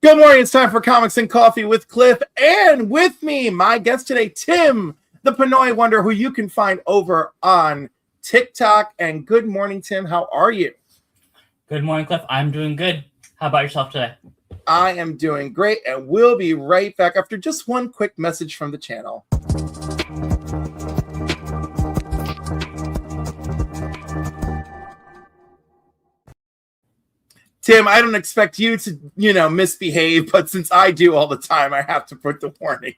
Good morning. It's time for Comics and Coffee with Cliff, and with me, my guest today, Tim, the Pinoy Wonder, who you can find over on TikTok. And good morning, Tim. How are you? Good morning, Cliff. I'm doing good. How about yourself today? I am doing great, and we'll be right back after just one quick message from the channel. Tim, I don't expect you to, misbehave, but since I do all the time, I have to put the warning.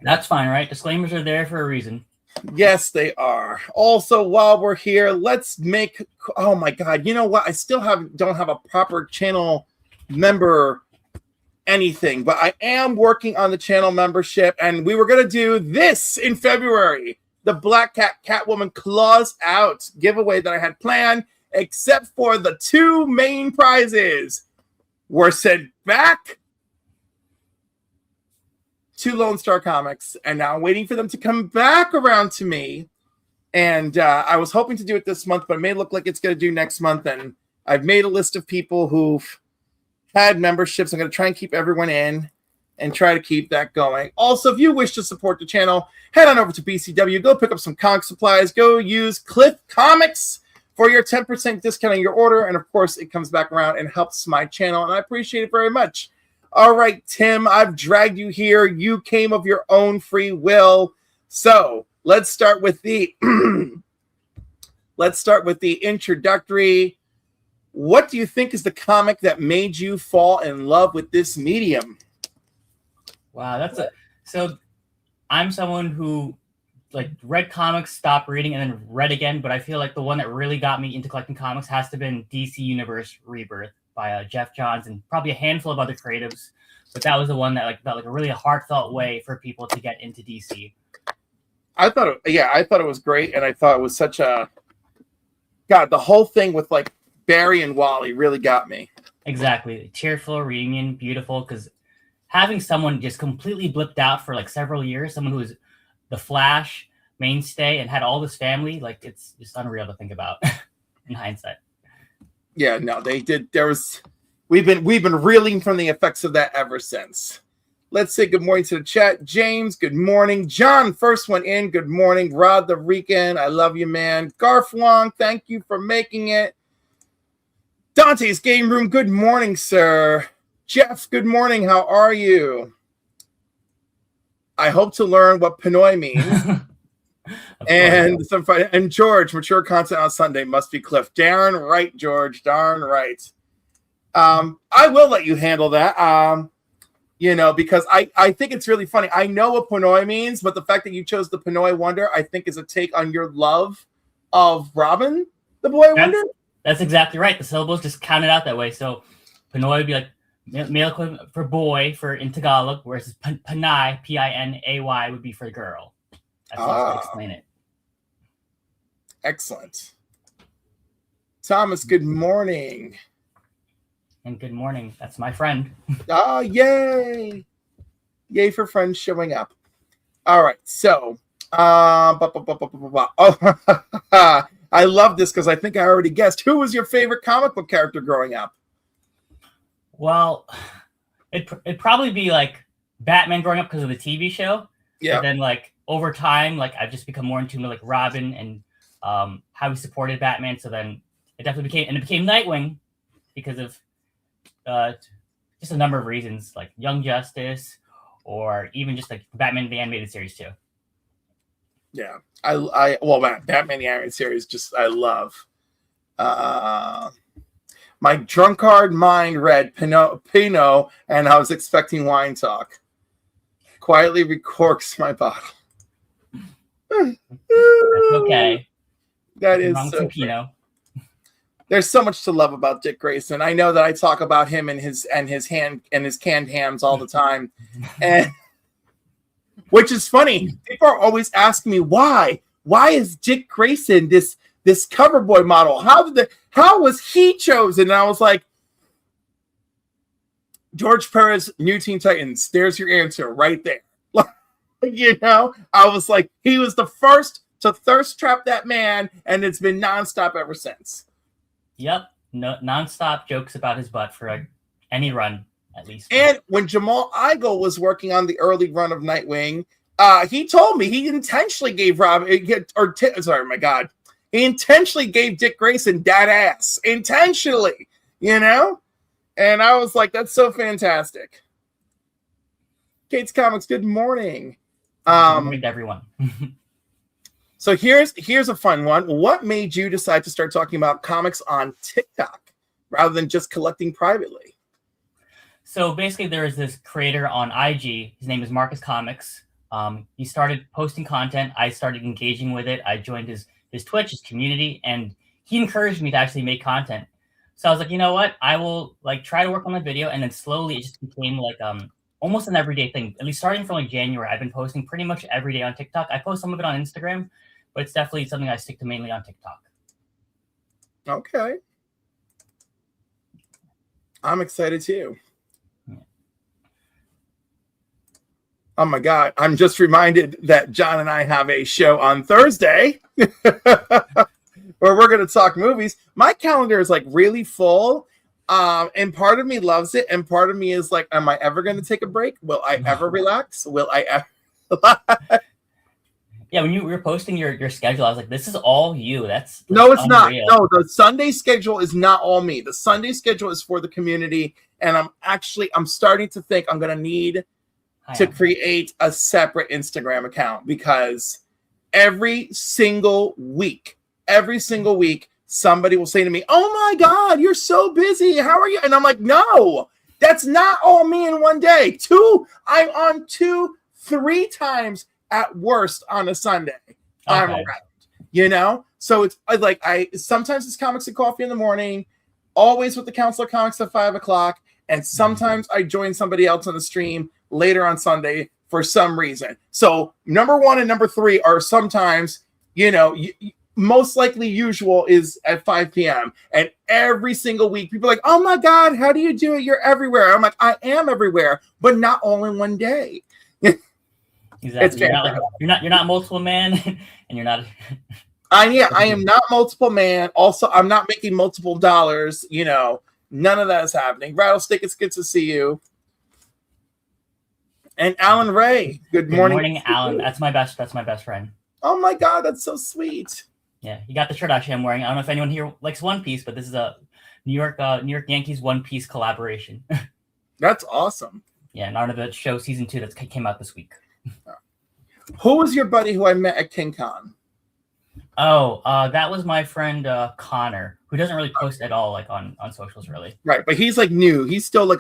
That's fine, right? Disclaimers are there for a reason. Yes, they are. Also, while we're here, let's make... Oh, my God. You know what? I still don't have a proper channel member anything, but I am working on the channel membership, and we were going to do this in February. The Black Cat Catwoman Claws Out giveaway that I had planned, except for the two main prizes were sent back to Lone Star Comics, and now I'm waiting for them to come back around to me. And I was hoping to do it this month, but it may look like it's going to do next month. And I've made a list of people who've had memberships. I'm going to try and keep everyone in and try to keep that going. Also, if you wish to support the channel, head on over to BCW, go pick up some comic supplies, go use Cliff Comics for your 10% discount on your order. And of course, it comes back around and helps my channel, and I appreciate it very much. All right, Tim, I've dragged you here. You came of your own free will. So let's start with the introductory. What do you think is the comic that made you fall in love with this medium? Wow, so I'm someone who read comics, stopped reading, and then read again. But I feel like the one that really got me into collecting comics has to have been DC Universe Rebirth by Jeff Johns and probably a handful of other creatives. But that was the one that felt like a really heartfelt way for people to get into DC. I thought it was great, and I thought it was such a the whole thing with Barry and Wally really got me. Exactly, cheerful reunion, beautiful, because having someone just completely blipped out for several years, someone who was the Flash mainstay and had all this family, it's just unreal to think about in hindsight. Yeah, no, they did. We've been reeling from the effects of that ever since. Let's say good morning to the chat. James, good morning. John, first one in. Good morning. Rod the Rican, I love you, man. Garth Wong, thank you for making it. Dante's Game Room, good morning, sir. Jeff, good morning. How are you? I hope to learn what Pinoy means. And George, mature content on Sunday must be Cliff. Darn right, George. Darn right. I will let you handle that. Because I think it's really funny. I know what Pinoy means, but the fact that you chose the Pinoy Wonder, I think, is a take on your love of Robin, the Boy Wonder. That's exactly right. The syllables just counted out that way. So Pinoy would be male equivalent for boy in Tagalog, whereas Pinay, Pinay, would be for girl. That's how I explain it. Excellent. Thomas, good morning. And good morning. That's my friend. Yay. Yay for friends showing up. All right. So, I love this because I think I already guessed. Who was your favorite comic book character growing up? Well, it'd probably be Batman growing up because of the TV show. Yeah. And then over time, I've just become more in tune with Robin and how he supported Batman. So then it definitely became Nightwing because of just a number of reasons, like Young Justice, or even just Batman the Animated Series too. Yeah, Batman the Animated Series, I love. My drunkard mind read Pinot, and I was expecting wine talk. Quietly recorks my bottle. Okay. That is so Pinot. There's so much to love about Dick Grayson. I know that I talk about him and his canned hams all the time, and which is funny. People are always asking me why is Dick Grayson this cover boy model? How was he chosen? And I was like, George Perez, New Teen Titans. There's your answer right there. I was like, he was the first to thirst trap that man, and it's been nonstop ever since. Yep, nonstop jokes about his butt for any run at least. And when Jamal Igle was working on the early run of Nightwing, he told me he intentionally gave he intentionally gave Dick Grayson that ass intentionally, and I was like, that's so fantastic. Kate's Comics, good morning. Good morning to everyone. So here's a fun one. What made you decide to start talking about comics on TikTok rather than just collecting privately? So basically, there is this creator on IG. His name is Marcus Comics. He started posting content. I started engaging with it. I joined his Twitch, his community, and he encouraged me to actually make content. So I was like, you know what? I will try to work on the video, and then slowly it just became almost an everyday thing. At least starting from January, I've been posting pretty much every day on TikTok. I post some of it on Instagram, but it's definitely something I stick to mainly on TikTok. Okay. I'm excited too. Yeah. Oh my God. I'm just reminded that John and I have a show on Thursday where we're going to talk movies. My calendar is really full. And part of me loves it. And part of me is like, am I ever going to take a break? Will I ever relax? Will I ever? Yeah, when you were posting your schedule, I was like, this is all you. That's no, it's unreal. Not. No, the Sunday schedule is not all me. The Sunday schedule is for the community. And I'm starting to think I'm going to need to create a separate Instagram account because every single week, somebody will say to me, oh my God, you're so busy. How are you? And I'm like, no, that's not all me in one day. I'm on 2-3 times at worst on a Sunday. Okay. I'm around, So it's sometimes it's comics and coffee in the morning, always with the Council of Comics at 5:00. And sometimes I join somebody else on the stream later on Sunday for some reason. So number 1 and number 3 are sometimes, most likely usual is at 5 p.m. And every single week, people are like, oh my God, how do you do it? You're everywhere. I'm like, I am everywhere, but not all in one day. Exactly. You're not multiple man, and you're not. I am not multiple man. Also, I'm not making multiple dollars. None of that is happening. Rattlesnake, it's good to see you. And Alan Ray, good morning. Good morning, Alan. That's my best friend. Oh my God, that's so sweet. Yeah, he got the shirt actually I'm wearing. I don't know if anyone here likes One Piece, but this is a New York Yankees One Piece collaboration. That's awesome. Yeah, and out of the show season 2 that came out this week. Who was your buddy who I met at King Con? Oh, that was my friend Connor, who doesn't really post at all on socials really. Right, but he's new. He's still a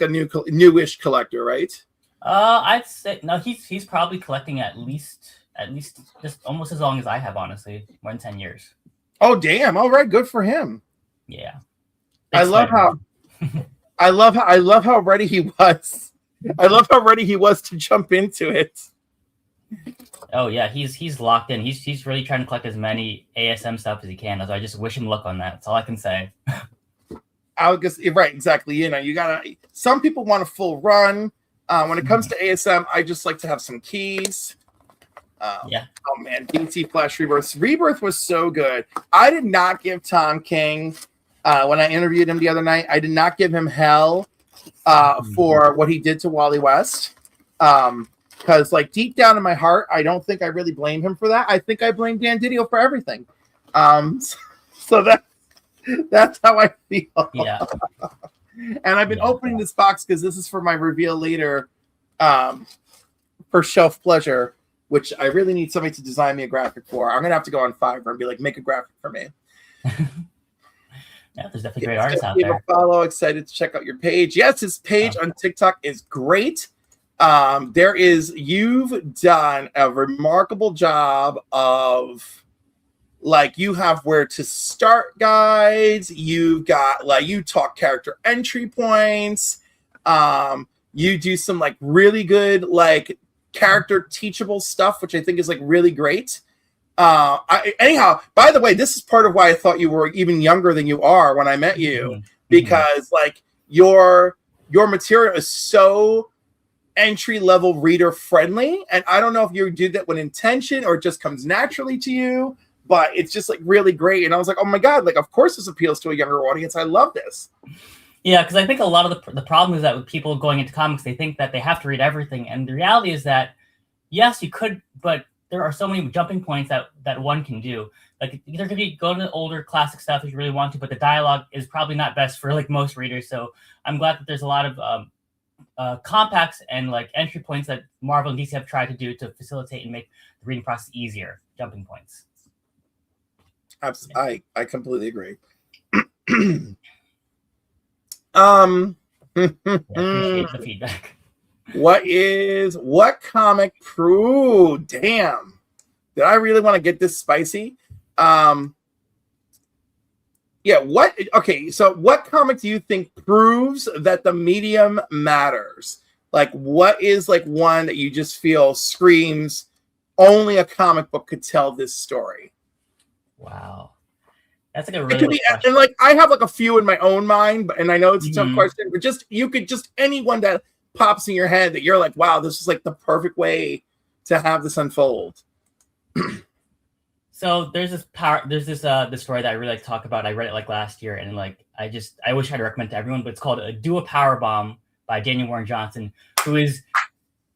newish collector, right? I'd say no. He's probably collecting at least just almost as long as I have, honestly, more than 10 years. Oh damn! All right, good for him. Yeah, I love how ready he was. I love how ready he was to jump into it. Oh yeah, he's locked in. He's really trying to collect as many ASM stuff as he can. So I just wish him luck on that. That's all I can say. I guess right, exactly. You gotta. Some people want a full run. When it comes to ASM, I just like to have some keys. Yeah. Oh man, DC Flash Rebirth. Rebirth was so good. I did not give Tom King when I interviewed him the other night. I did not give him hell for what he did to Wally West. Because deep down in my heart, I don't think I really blame him for that. I think I blame Dan Didio for everything. So that's how I feel. Yeah. And I've been opening this box because this is for my reveal later for Shelf Pleasure, which I really need somebody to design me a graphic for. I'm gonna have to go on Fiverr and be like, make a graphic for me. Yeah, there's definitely great artists out there. Follow, excited to check out your page. Yes, his page on TikTok is great. You've done a remarkable job of you have where to start guides. You've got you talk character entry points. You do some really good character teachable stuff, which I think is really great. Anyhow, by the way, this is part of why I thought you were even younger than you are when I met you, because your material is so entry level reader friendly, and I don't know if you do that with intention or it just comes naturally to you, but it's just really great. And I was like, oh my God, of course this appeals to a younger audience. I love this. Yeah, because I think a lot of the problem is that with people going into comics, they think that they have to read everything, and the reality is that yes, you could, but there are so many jumping points that one can do. Like either could you go to older classic stuff if you really want to, but the dialogue is probably not best for like most readers. So I'm glad that there's a lot of compacts and like entry points that Marvel and DC have tried to do to facilitate and make the reading process easier. Jumping points. I completely agree. Appreciate the feedback. What comic proved? Damn, did I really want to get this spicy? Yeah, so what comic do you think proves that the medium matters? Like, what is like one that you just feel screams only a comic book could tell this story? Wow. That's like a really good question. And like I have like a few in my own mind, and I know it's a tough question, but just anyone that pops in your head that you're like, wow, this is like the perfect way to have this unfold. So there's this story that I really like to talk about. I read it like last year, and like I wish I'd recommend to everyone, but it's called Do a Power Bomb by Daniel Warren Johnson, who has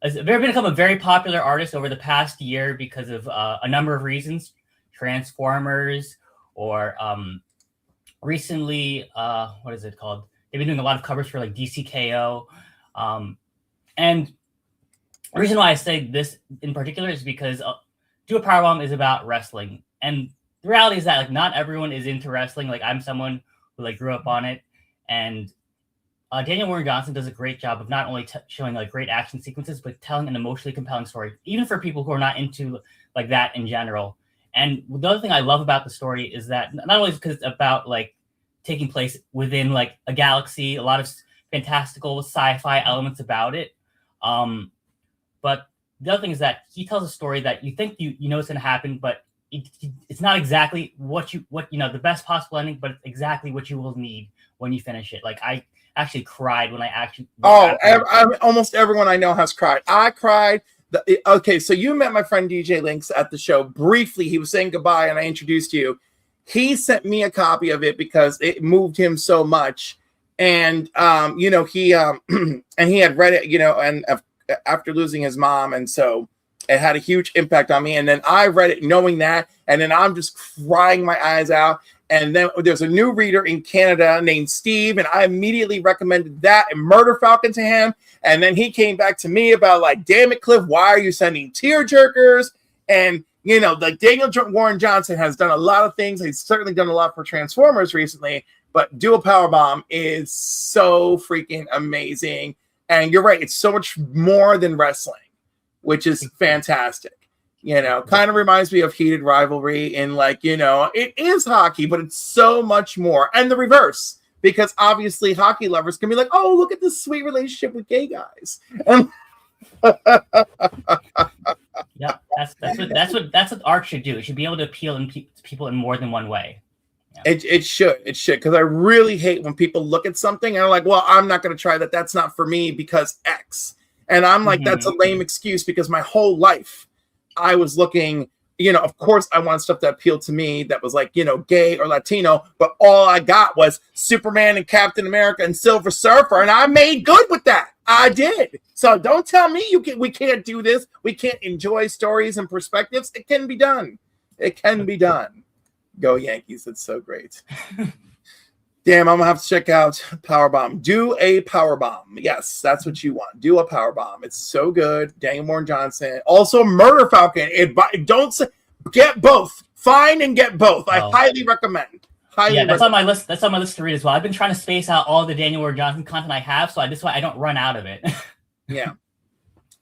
become a very popular artist over the past year because of a number of reasons, Transformers, or recently, what is it called? They've been doing a lot of covers for like DCKO. And the reason why I say this in particular is because Do a Powerbomb is about wrestling. And the reality is that like not everyone is into wrestling. Like I'm someone who like grew up on it. And Daniel Warren Johnson does a great job of not only showing like great action sequences, but telling an emotionally compelling story, even for people who are not into like that in general. And the other thing I love about the story is that not only because it's about like taking place within like a galaxy, a lot of fantastical sci-fi elements about it, but the other thing is that he tells a story that you think you know it's going to happen, but it's not exactly what the best possible ending, but it's exactly what you will need when you finish it. Like I actually cried when I actually. Almost everyone I know has cried. I cried. Okay, so you met my friend DJ Links at the show briefly. He was saying goodbye, and I introduced you. He sent me a copy of it because it moved him so much, and he and he had read it, and after losing his mom, and so it had a huge impact on me. And then I read it knowing that, and then I'm just crying my eyes out. And then there's a new reader in Canada named Steve, and I immediately recommended that and Murder Falcon to him. And then he came back to me about like, damn it, Cliff, why are you sending tear jerkers? And like Daniel Warren Johnson has done a lot of things. He's certainly done a lot for Transformers recently, but Do a Powerbomb is so freaking amazing. And you're right, it's so much more than wrestling, which is fantastic. Kind of reminds me of Heated Rivalry in like, it is hockey, but it's so much more. And the reverse, because obviously hockey lovers can be like, oh, look at this sweet relationship with gay guys. Yeah, that's what art should do. It should be able to appeal to people in more than one way. Yeah. It should, because I really hate when people look at something and are like, well, I'm not going to try that. That's not for me because X. And I'm like, that's a lame excuse, because my whole life I was looking, of course I want stuff that appealed to me that was like, gay or Latino, but all I got was Superman and Captain America and Silver Surfer, and I made good with that. I did. So don't tell me we can't do this. We can't enjoy stories and perspectives. It can be done. It can be done. Go Yankees. It's so great. Damn, I'm gonna have to check out Powerbomb. Do a Powerbomb. Yes, that's what you want. Do a Powerbomb. It's so good. Daniel Warren Johnson. Also, Murder Falcon. Get both. Find and get both. I highly recommend. That's on my list. That's on my list to read as well. I've been trying to space out all the Daniel Warren Johnson content I have, so this way I don't run out of it. Yeah.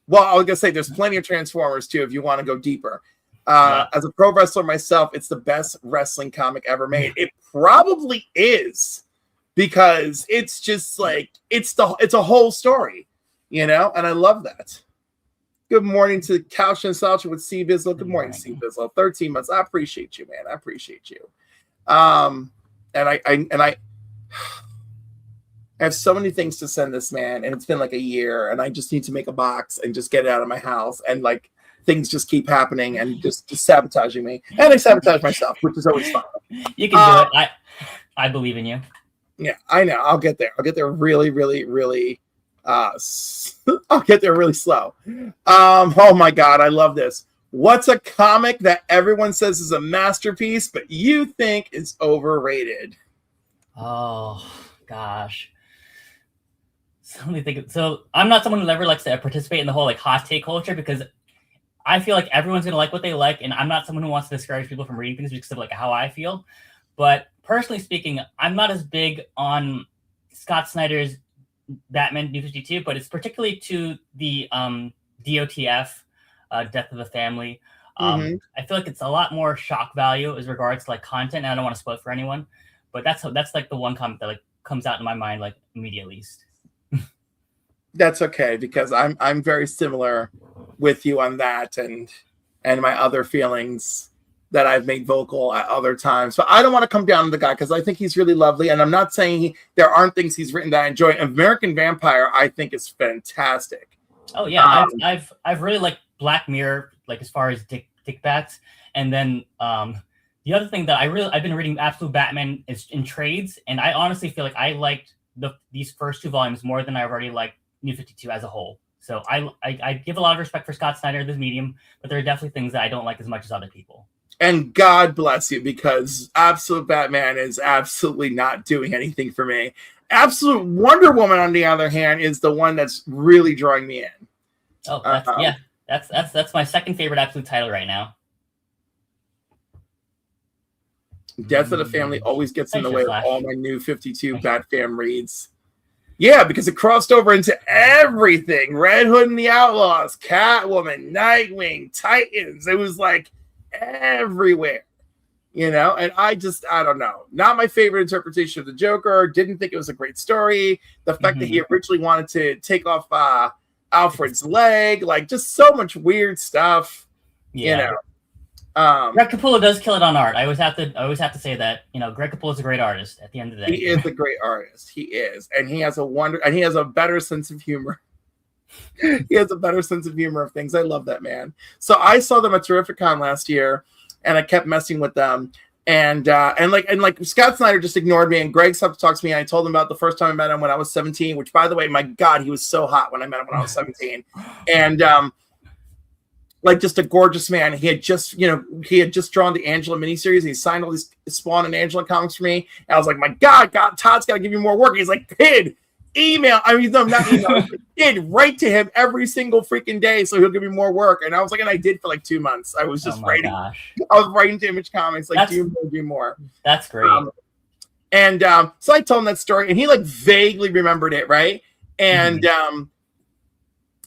Well, I was gonna say there's plenty of Transformers too if you want to go deeper. As a pro wrestler myself, it's the best wrestling comic ever made. It probably is, because it's just like it's a whole story, and I love that. Good morning to Couch and Salcha with C Bizzle. Good morning, C Bizzle. 13 months. I appreciate you, man. I appreciate you. And I have so many things to send this man, and it's been like a year, and I just need to make a box and just get it out of my house, and like things just keep happening and just sabotaging me, and I sabotage myself, which is always fun. You can do it. I believe in you. Yeah, I know. I'll get there. I'll get there really, really, really. I'll get there really slow. Oh my god, I love this. What's a comic that everyone says is a masterpiece, but you think is overrated? Oh gosh. So let me think. So I'm not someone who ever likes to participate in the whole like hot take culture because I feel like everyone's gonna like what they like, and I'm not someone who wants to discourage people from reading things because of like how I feel. But personally speaking, I'm not as big on Scott Snyder's Batman New 52, but it's particularly to the DOTF, Death of the Family. I feel like it's a lot more shock value as regards to like content, and I don't want to spoil it for anyone. But that's like the one comment that like comes out in my mind like immediately. That's okay because I'm very similar with you on that and my other feelings that I've made vocal at other times. But I don't want to come down to the guy because I think he's really lovely. And I'm not saying there aren't things he's written that I enjoy. American Vampire, I think, is fantastic. Oh yeah, I've really liked Black Mirror, like as far as Dick Bats. And then the other thing that I've been reading Absolute Batman is in trades, and I honestly feel like I liked these first two volumes more than I've already liked New 52 as a whole. So I give a lot of respect for Scott Snyder, this medium, but there are definitely things that I don't like as much as other people. And God bless you, because Absolute Batman is absolutely not doing anything for me. Absolute Wonder Woman, on the other hand, is the one that's really drawing me in. Oh, that's my second favorite Absolute title right now. Death of the Family always gets in the way of all my New 52 Bat Fam reads. Yeah, because it crossed over into everything. Red Hood and the Outlaws, Catwoman, Nightwing, Titans. It was like everywhere, and I don't know. Not my favorite interpretation of the Joker. Didn't think it was a great story. The fact that he originally wanted to take off Alfred's leg, like just so much weird stuff. Yeah. Greg Capullo does kill it on art. I always have to say that. Greg Capullo is a great artist at the end of the day. He is a great artist. He is. And he has a better sense of humor. He has a better sense of humor of things. I love that man. So I saw them at Terrificon last year, and I kept messing with them. And like Scott Snyder just ignored me, and Greg stopped to talk to me. And I told him about the first time I met him when I was 17. Which, by the way, my God, he was so hot when I met him when I was 17. And like just a gorgeous man. He had just drawn the Angela miniseries. And he signed all these Spawn and Angela comics for me. And I was like, my God, Todd's got to give you more work. He's like, kid. Not email. Did write to him every single freaking day so he'll give me more work. And I was like, and I did for like 2 months. I was just writing. Gosh. I was writing to Image Comics like, do more. That's great. So I told him that story, and he like vaguely remembered it, right? And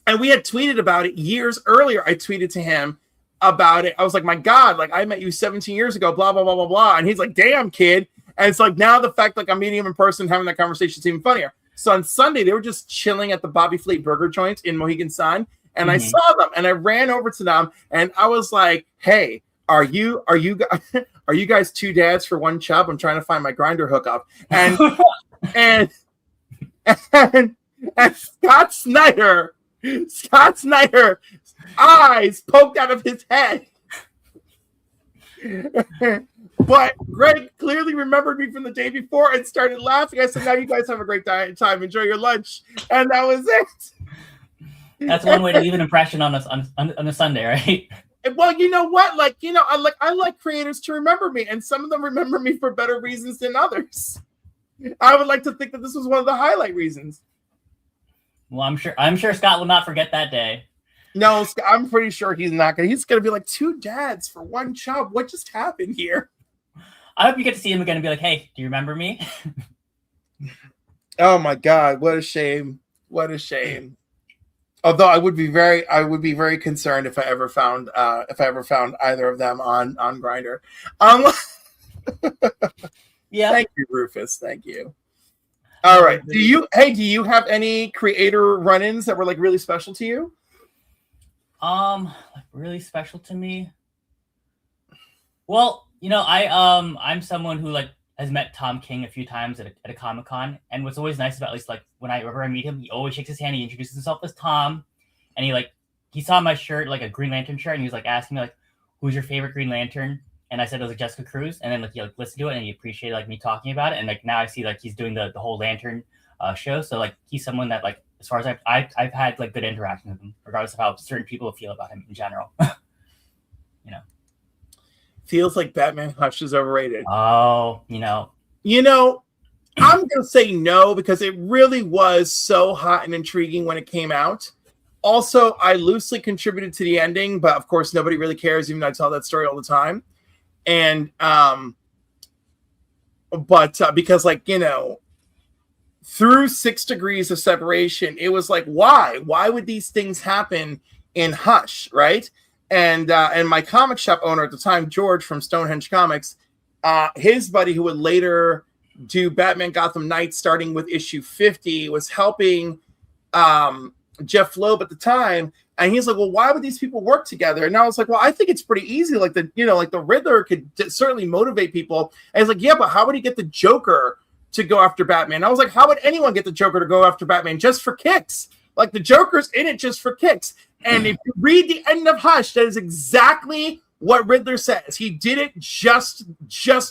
and we had tweeted about it years earlier. I tweeted to him about it. I was like, my God, like I met you 17 years ago, blah blah blah blah blah. And he's like, damn, kid. And it's like now the fact like I'm meeting him in person, having that conversation is even funnier. So on Sunday, they were just chilling at the Bobby Fleet Burger joint in Mohegan Sun. And I saw them, and I ran over to them, and I was like, hey, are you guys two dads for one chub? I'm trying to find my grinder hookup. And and Scott Snyder eyes poked out of his head. But Greg clearly remembered me from the day before and started laughing. I said, now you guys have a great time. Enjoy your lunch. And that was it. That's one way to leave an impression on us on a Sunday, right? Well, you know what? I like creators to remember me, and some of them remember me for better reasons than others. I would like to think that this was one of the highlight reasons. Well, I'm sure Scott will not forget that day. No, I'm pretty sure he's not gonna. He's gonna be like, two dads for one chub. What just happened here? I hope you get to see him again and be like, hey, do you remember me? Oh my God, what a shame. What a shame. Although I would be very concerned if I ever found either of them on Grindr. Yeah. Thank you, Rufus. Thank you. All right. Do you have any creator run-ins that were like really special to you? Like really special to me. Well, I'm someone who like has met Tom King a few times at a Comic-Con, and what's always nice about at least like whenever I meet him, he always shakes his hand. He introduces himself as Tom, and he saw my shirt, like a Green Lantern shirt, and he was like asking me like, "Who's your favorite Green Lantern?" and I said it was like Jessica Cruz, and then like you like listened to it and you appreciated like me talking about it, and like now I see like he's doing the whole Lantern show, so like he's someone that like as far as I've had like good interaction with him, regardless of how certain people feel about him in general. You know, feels like Batman Hush is overrated. Oh, I'm gonna say no because it really was so hot and intriguing when it came out. Also, I loosely contributed to the ending, but of course nobody really cares, even though I tell that story all the time. And because like through 6 degrees of separation, it was like, why would these things happen in Hush, right? And my comic shop owner at the time, George from Stonehenge Comics, his buddy who would later do Batman Gotham Knights starting with issue 50 was helping Jeff Loeb at the time, and he's like, well, why would these people work together? And I was like, well, I think it's pretty easy. Like the Riddler could certainly motivate people. And he's like, yeah, but how would he get the Joker to go after Batman? I was like, how would anyone get the Joker to go after Batman just for kicks? Like the Joker's in it just for kicks. And if you read the end of Hush, that is exactly what Riddler says. He did it just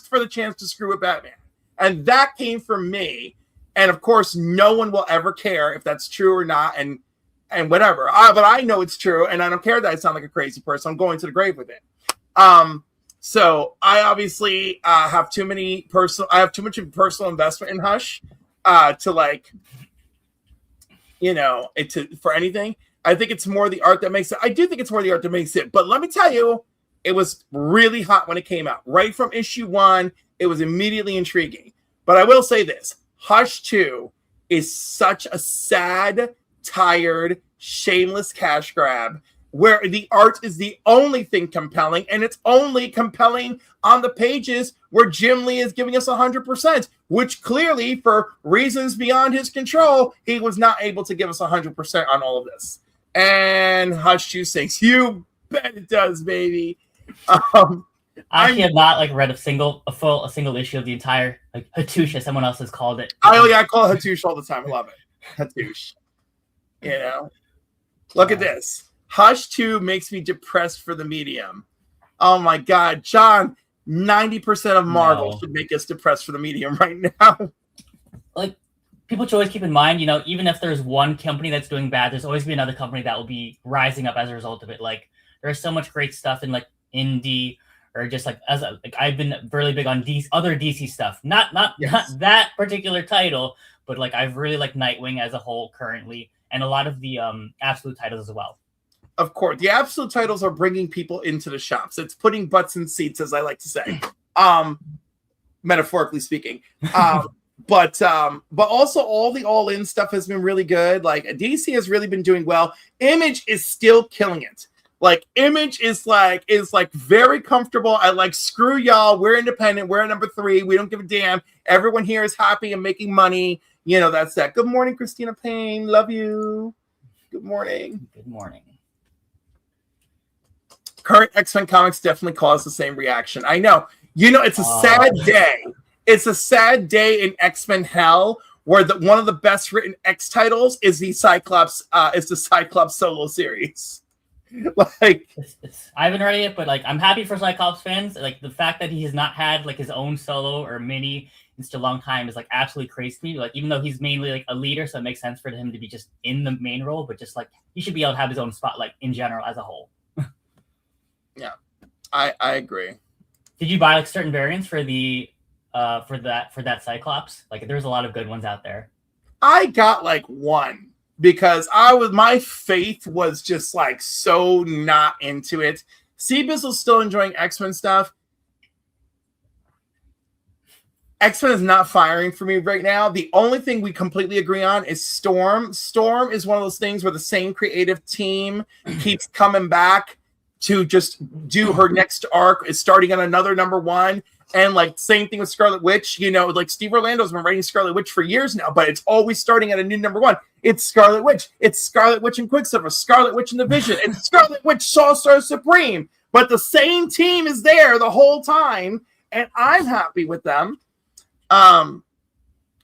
for the chance to screw with Batman. And that came from me. And of course, no one will ever care if that's true or not. And whatever. But I know it's true. And I don't care that I sound like a crazy person. I'm going to the grave with it. So I obviously have too much personal investment in Hush to like, for anything. I think it's more the art that makes it. I do think it's more the art that makes it. But let me tell you, it was really hot when it came out. Right from issue 1, it was immediately intriguing. But I will say this. Hush 2 is such a sad, tired, shameless cash grab where the art is the only thing compelling, and it's only compelling on the pages where Jim Lee is giving us 100%, which clearly, for reasons beyond his control, he was not able to give us 100% on all of this. And Hush 2 sings, you bet it does, baby. I have not like read a single issue of the entire like Hattush, as someone else has called it. I call it Hattush all the time. I love it. Hattush. Look at this. Hush 2 makes me depressed for the medium. Oh my God, John, 90% of Marvel should make us depressed for the medium right now. Like, people should always keep in mind, even if there's one company that's doing bad, there's always be another company that will be rising up as a result of it. Like, there's so much great stuff in like indie or just like I've been really big on other DC stuff. Not that particular title, but like I've really liked Nightwing as a whole currently, and a lot of the Absolute titles as well. Of course, the Absolute titles are bringing people into the shops. It's putting butts in seats, as I like to say, metaphorically speaking. But also all the all-in stuff has been really good. Like DC has really been doing well. Image is still killing it. Like Image is like very comfortable. I like, screw y'all. We're independent. We're at number 3. We don't give a damn. Everyone here is happy and making money. That's that. Good morning, Christina Payne. Love you. Good morning. Good morning. Current X-Men comics definitely cause the same reaction. I know. It's a sad day. It's a sad day in X-Men hell where one of the best written X titles is the Cyclops solo series. Like, I haven't read it, but like I'm happy for Cyclops fans. Like the fact that he has not had like his own solo or mini in such a long time is like absolutely crazy to me. Like even though he's mainly like a leader, so it makes sense for him to be just in the main role, but just like he should be able to have his own spotlight in general as a whole. Yeah, I agree. Did you buy like certain variants for the for that Cyclops? Like there's a lot of good ones out there. I got like one because my faith was just like so not into it. Seabiz was still enjoying X-Men stuff. X-Men is not firing for me right now. The only thing we completely agree on is Storm. Storm is one of those things where the same creative team keeps coming back to just do her next arc, is starting on another number 1. And like same thing with Scarlet Witch, like Steve Orlando's been writing Scarlet Witch for years now, but it's always starting at a new number 1. It's Scarlet Witch. It's Scarlet Witch and Quicksilver, Scarlet Witch and the Vision, it's Scarlet Witch Sorcerer Supreme. But the same team is there the whole time, and I'm happy with them. But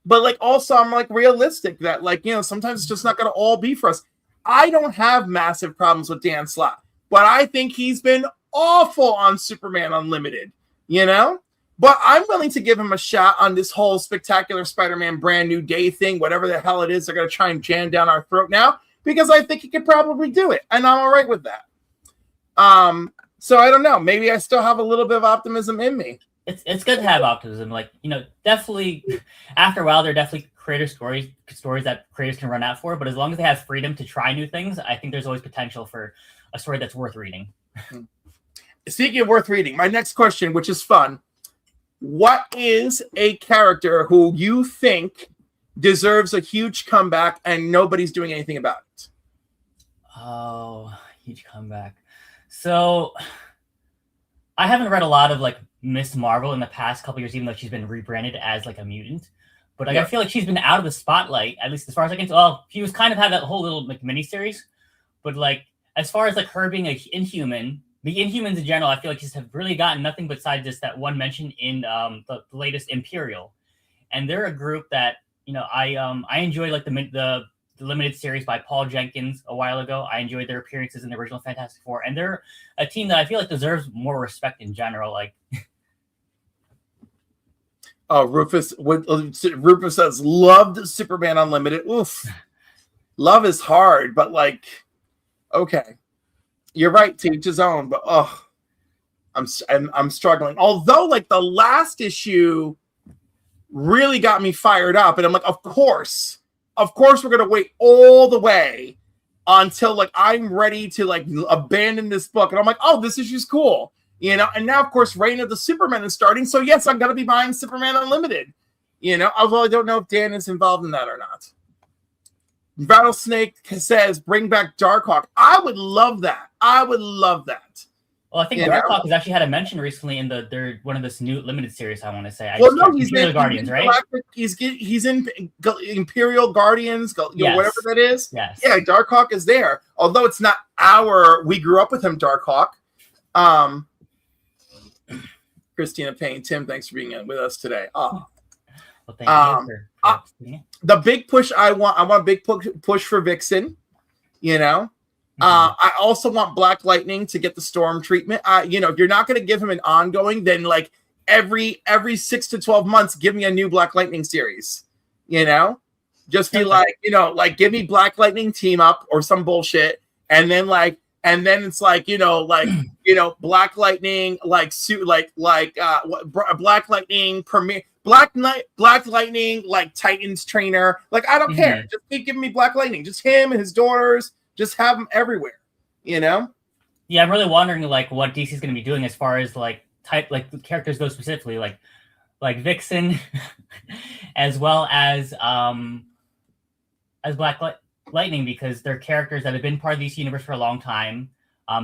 like also I'm like realistic that like, sometimes it's just not gonna all be for us. I don't have massive problems with Dan Slott, but I think he's been awful on Superman Unlimited. you know? But I'm willing to give him a shot on this whole Spectacular Spider-Man Brand New Day thing, whatever the hell it is they're going to try and jam down our throat now, because I think he could probably do it, and I'm all right with that. So I don't know. Maybe I still have a little bit of optimism in me. It's good to have optimism. Like, definitely after a while, there are definitely creator stories that creators can run out for. But as long as they have freedom to try new things, I think there's always potential for a story that's worth reading. Speaking of worth reading, my next question, which is fun. What is a character who you think deserves a huge comeback and nobody's doing anything about it? Oh, huge comeback. So I haven't read a lot of like Miss Marvel in the past couple years, even though she's been rebranded as like a mutant. But like, I feel like she's been out of the spotlight, at least as far as I can tell. Well, she was kind of had that whole little like miniseries, but like as far as like her being an Inhuman, the Inhumans in general, I feel like just have really gotten nothing besides just that one mention in the latest Imperial, and they're a group that I enjoyed like the limited series by Paul Jenkins a while ago. I enjoyed their appearances in the original Fantastic Four, and they're a team that I feel like deserves more respect in general. Like, Rufus says loved Superman Unlimited. Oof, love is hard, but like, okay, you're right. To each his own, but I'm struggling. Although, like the last issue really got me fired up, and I'm like, of course we're gonna wait all the way until like I'm ready to like abandon this book, and I'm like, oh, this issue's cool, and now of course Reign of the Superman is starting, so yes, I'm gonna be buying Superman Unlimited, although I don't know if Dan is involved in that or not. Rattlesnake says bring back Darkhawk. I would love that. Well, I think Darkhawk has actually had a mention recently in their one of this new limited series. I want to say. He's in Guardians, right? He's in Imperial Guardians, whatever that is. Yes. Yeah, Darkhawk is there. Although it's not we grew up with him, Darkhawk. Christina Payne, Tim, thanks for being with us today. Well, thank you for the big push I want a big push for Vixen. I also want Black Lightning to get the Storm treatment. If you're not going to give him an ongoing, then like every 6 to 12 months, give me a new Black Lightning series. Just be like, give me Black Lightning team up or some bullshit, and then it's like Black Lightning Black Lightning premiere. Black Lightning like Titans trainer. Like I don't care. Just keep giving me Black Lightning. Just him and his daughters. Just have them everywhere, Yeah, I'm really wondering like what DC is going to be doing as far as like the characters go specifically, like Vixen, as well as Black Lightning, because they're characters that have been part of DC universe for a long time.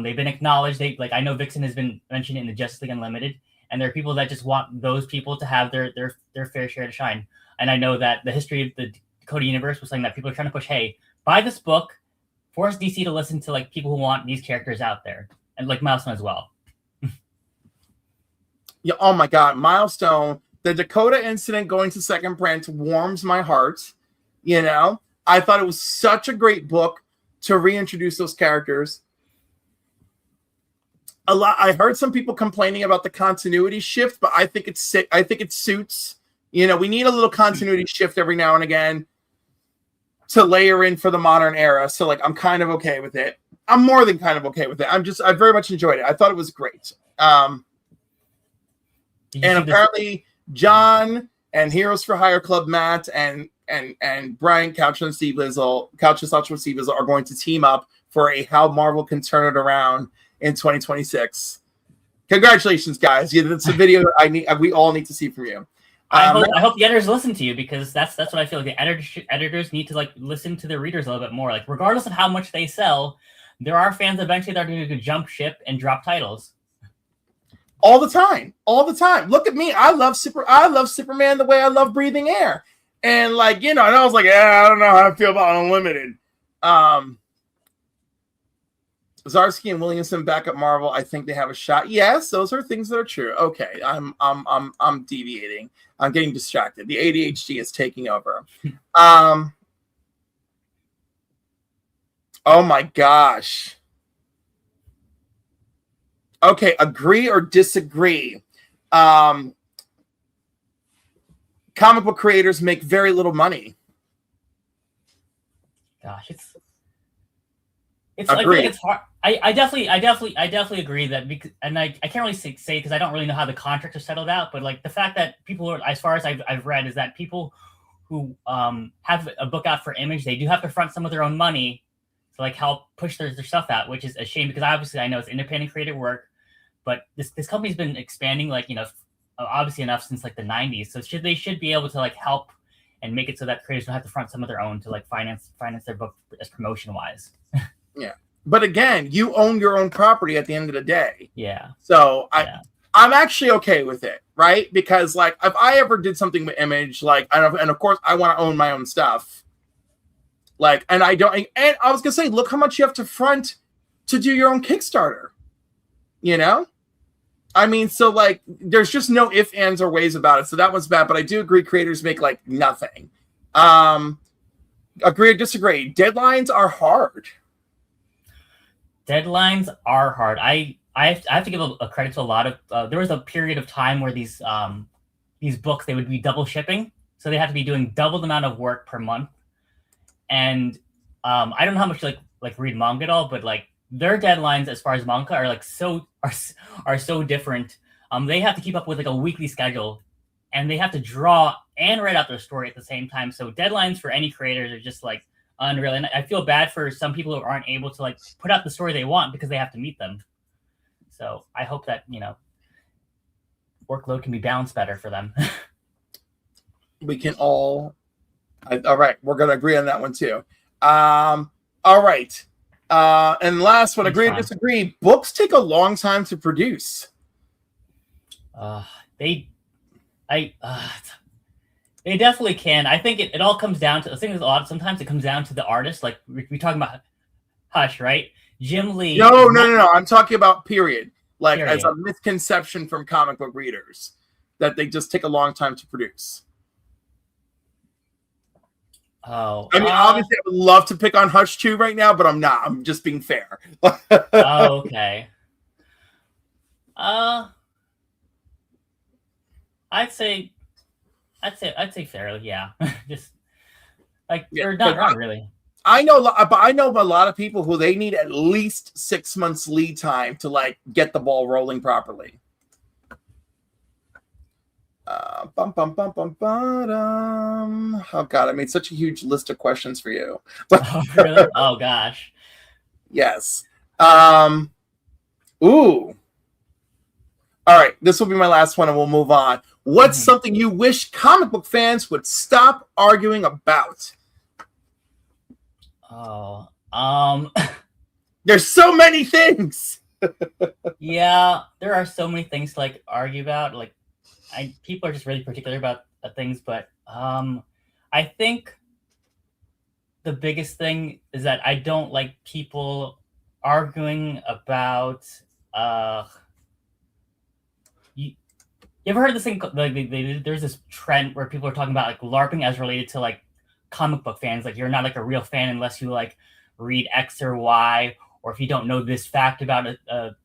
They've been acknowledged. I know Vixen has been mentioned in the Justice League Unlimited, and there are people that just want those people to have their fair share to shine. And I know that the history of the Dakota universe was saying that people are trying to push, hey, buy this book. Force DC to listen to like people who want these characters out there, and like Milestone as well. Yeah. Oh my God, Milestone! The Dakota incident going to second print warms my heart. I thought it was such a great book to reintroduce those characters. I heard some people complaining about the continuity shift, but I think it's sick. I think it suits. We need a little continuity shift every now and again to layer in for the modern era. So like, I'm kind of okay with it. I'm more than kind of okay with it. I very much enjoyed it. I thought it was great. And apparently John and Heroes for Hire Club Matt and Brian Couch and Steve Lizzle are going to team up for a How Marvel Can Turn It Around in 2026. Congratulations, guys. Yeah, that's a video we all need to see from you. I hope the editors listen to you, because that's what I feel like. The editors need to like listen to their readers a little bit more. Like regardless of how much they sell, there are fans eventually that are going to jump ship and drop titles. All the time. Look at me. I love Superman the way I love Breathing Air. And like, and I was like, I don't know how I feel about Unlimited. Zarsky and Williamson back at Marvel. I think they have a shot. Yes, those are things that are true. Okay, I'm deviating. I'm getting distracted. The ADHD is taking over. Oh my gosh. Okay, agree or disagree. comic book creators make very little money. Gosh, it's I feel like it's hard. I definitely agree that, because, and I can't really say because I don't really know how the contracts are settled out, but like the fact that people are, as far as I've read, is that people who have a book out for Image, they do have to front some of their own money to like help push their stuff out, which is a shame, because obviously I know it's independent creative work, but this company's been expanding, like, you know, obviously enough since like the 90s, so they should be able to like help and make it so that creators don't have to front some of their own to like finance their book as promotion wise. Yeah, but again, you own your own property at the end of the day. Yeah. So I'm actually okay with it, right? Because like if I ever did something with Image, like and of course I want to own my own stuff. Like, and I don't, and I was gonna say, look how much you have to front to do your own Kickstarter. You know? I mean, so like there's just no ifs, ands, or ways about it. So that was bad, but I do agree creators make like nothing. Agree or disagree. Deadlines are hard. Deadlines are hard. I have to give a credit to a lot of there was a period of time where these books, they would be double shipping, so they have to be doing double the amount of work per month. And I don't know how much you like read manga at all, but like their deadlines as far as manga are like are so different. They have to keep up with like a weekly schedule, and they have to draw and write out their story at the same time. So deadlines for any creators are just like unreal. And I feel bad for some people who aren't able to like put out the story they want because they have to meet them. So I hope that, you know, workload can be balanced better for them. We can all right, we're gonna agree on that one too. All right. And last one, agree or disagree. Books take a long time to produce. They definitely can. I think it all comes down to the thing is a lot. Sometimes it comes down to the artist. Like we're talking about Hush, right? Jim Lee. No. I'm talking about period. Like as a misconception from comic book readers that they just take a long time to produce. Oh, I mean, obviously, I would love to pick on Hush 2 right now, but I'm not. I'm just being fair. Oh, okay. I'd say fairly, yeah. Just like or not really. I know a lot of people who they need at least 6 months lead time to like get the ball rolling properly. Oh God, I made such a huge list of questions for you. Oh, really? Oh gosh. Yes. Ooh. All right, this will be my last one and we'll move on. What's something you wish comic book fans would stop arguing about? Oh, there's so many things. Yeah, there are so many things to like argue about. Like, people are just really particular about things, but I think the biggest thing is that I don't like people arguing about. You ever heard of this thing? Like, there's this trend where people are talking about like LARPing as related to like comic book fans. Like, you're not like a real fan unless you like read X or Y, or if you don't know this fact about a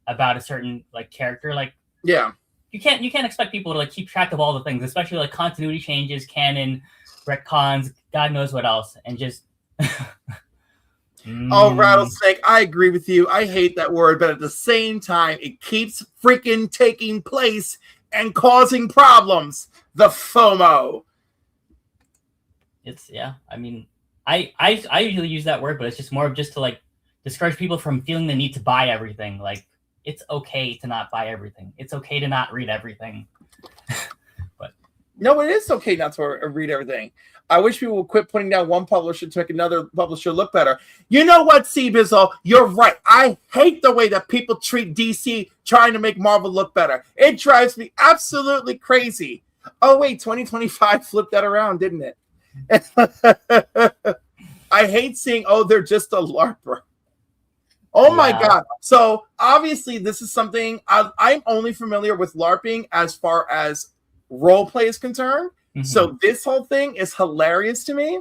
certain like character. Like, yeah. You can't expect people to like keep track of all the things, especially like continuity changes, canon, retcons, God knows what else, and just. Oh, rattlesnake! I agree with you. I hate that word, but at the same time, it keeps freaking taking place and causing problems. The FOMO. I mean, I usually use that word, but it's just more of just to like discourage people from feeling the need to buy everything. Like, it's okay to not buy everything. It's okay to not read everything. But no, it is okay not to read everything. I wish people would quit putting down one publisher to make another publisher look better. You know what, C-Bizzle? You're right. I hate the way that people treat DC trying to make Marvel look better. It drives me absolutely crazy. Oh, wait, 2025 flipped that around, didn't it? I hate seeing, they're just a LARPer. Oh my God. So obviously this is something I'm only familiar with LARPing as far as role play is concerned. Mm-hmm. So this whole thing is hilarious to me.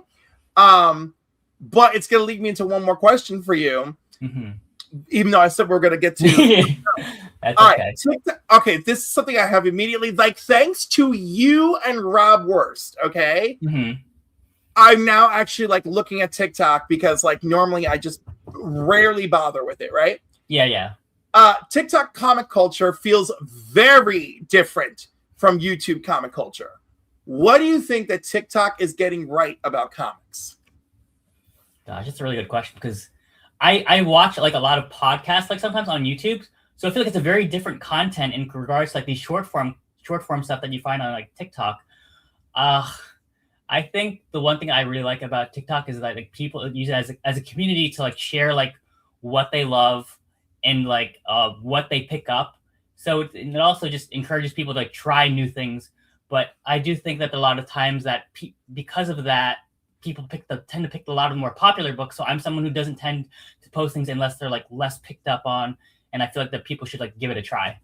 But it's going to lead me into one more question for you. Mm-hmm. Even though I said we're going to get to. That's All okay. right. Okay, this is something I have immediately. Like, thanks to you and Rob Worst. Okay, Mm-hmm. I'm now actually like looking at TikTok because like normally I just rarely bother with it. Right. Yeah. TikTok comic culture feels very different from YouTube comic culture. What do you think that TikTok is getting right about comics? Gosh, that's a really good question because I watch like a lot of podcasts like sometimes on YouTube. So I feel like it's a very different content in regards to like these short form stuff that you find on like TikTok. I think the one thing I really like about TikTok is that like people use it as a community to like share like what they love and like what they pick up. So it also just encourages people to like try new things. But I do think that a lot of times that because of that, people tend to pick a lot of more popular books. So I'm someone who doesn't tend to post things unless they're like less picked up on, and I feel like that people should like give it a try.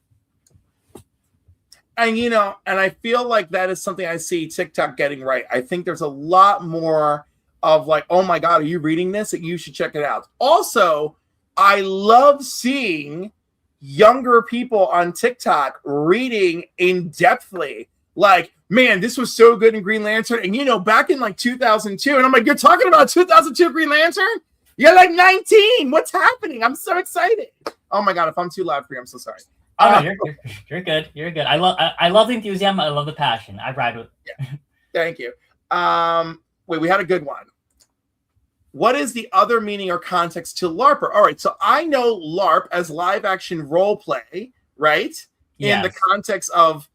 And and I feel like that is something I see TikTok getting right. I think there's a lot more of like, oh my God, are you reading this? You should check it out. Also, I love seeing younger people on TikTok reading in depthly. Like, man, this was so good in Green Lantern. And back in like 2002, and I'm like, you're talking about 2002 Green Lantern? You're like 19. What's happening? I'm so excited. Oh my God, if I'm too loud for you, I'm so sorry. Oh no, you're good. You're good. I love the enthusiasm. I love the passion. I ride with. Yeah. Thank you. Wait, we had a good one. What is the other meaning or context to LARPer? All right, so I know LARP as live action role play, right? Yes. In the context of